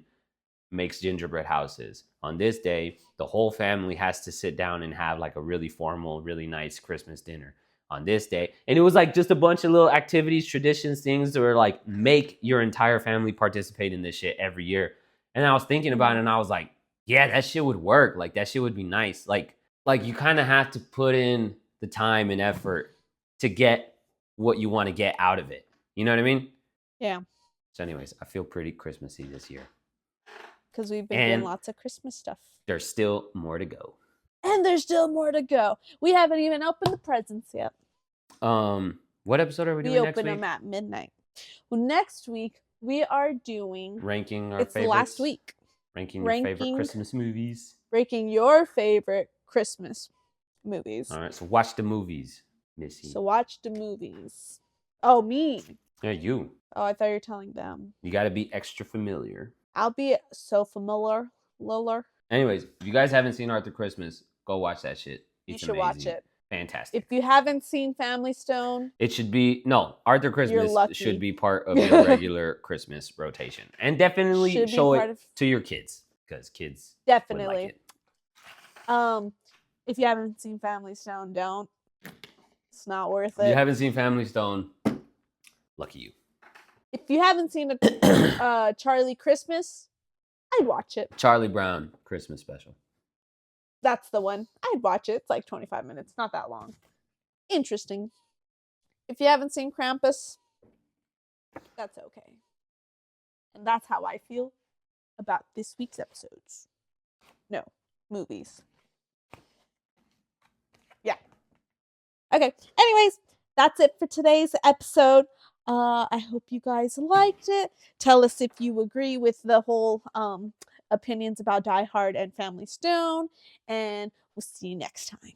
makes gingerbread houses. On this day, the whole family has to sit down and have like a really formal, really nice Christmas dinner. On this day. And it was like just a bunch of little activities, traditions, things that were like, make your entire family participate in this shit every year. And I was thinking about it and I was like, yeah, that shit would work. Like that shit would be nice. Like you kind of have to put in the time and effort to get what you want to get out of it. You know what I mean? Yeah. So anyways, I feel pretty Christmassy this year. Because we've been doing lots of Christmas stuff. There's still more to go. And there's still more to go. We haven't even opened the presents yet. What episode are we doing next week? We open them at midnight. Well, next week we are doing ranking our favorites. It's last week. Ranking your favorite Christmas movies. Ranking your favorite Christmas movies. All right, so watch the movies, Missy. So watch the movies. Oh, me. Yeah, you. Oh, I thought you were telling them. You got to be extra familiar. I'll be so familiar. Anyways, if you guys haven't seen Arthur Christmas, go watch that shit. It's amazing. Watch it. Fantastic. If you haven't seen Family Stone, it should be Arthur Christmas should be part of your regular Christmas rotation, and definitely show it to your kids because kids definitely. Like if you haven't seen Family Stone, don't. It's not worth it. If you haven't seen Family Stone, lucky you. If you haven't seen a Charlie Christmas, I'd watch it. Charlie Brown Christmas special. That's the one. I'd watch it. It's like 25 minutes. Not that long. Interesting. If you haven't seen Krampus, that's okay. And that's how I feel about this week's episodes. No, movies. Yeah. Okay. Anyways, that's it for today's episode. I hope you guys liked it. Tell us if you agree with the whole opinions about Die Hard and Family Stone, and we'll see you next time.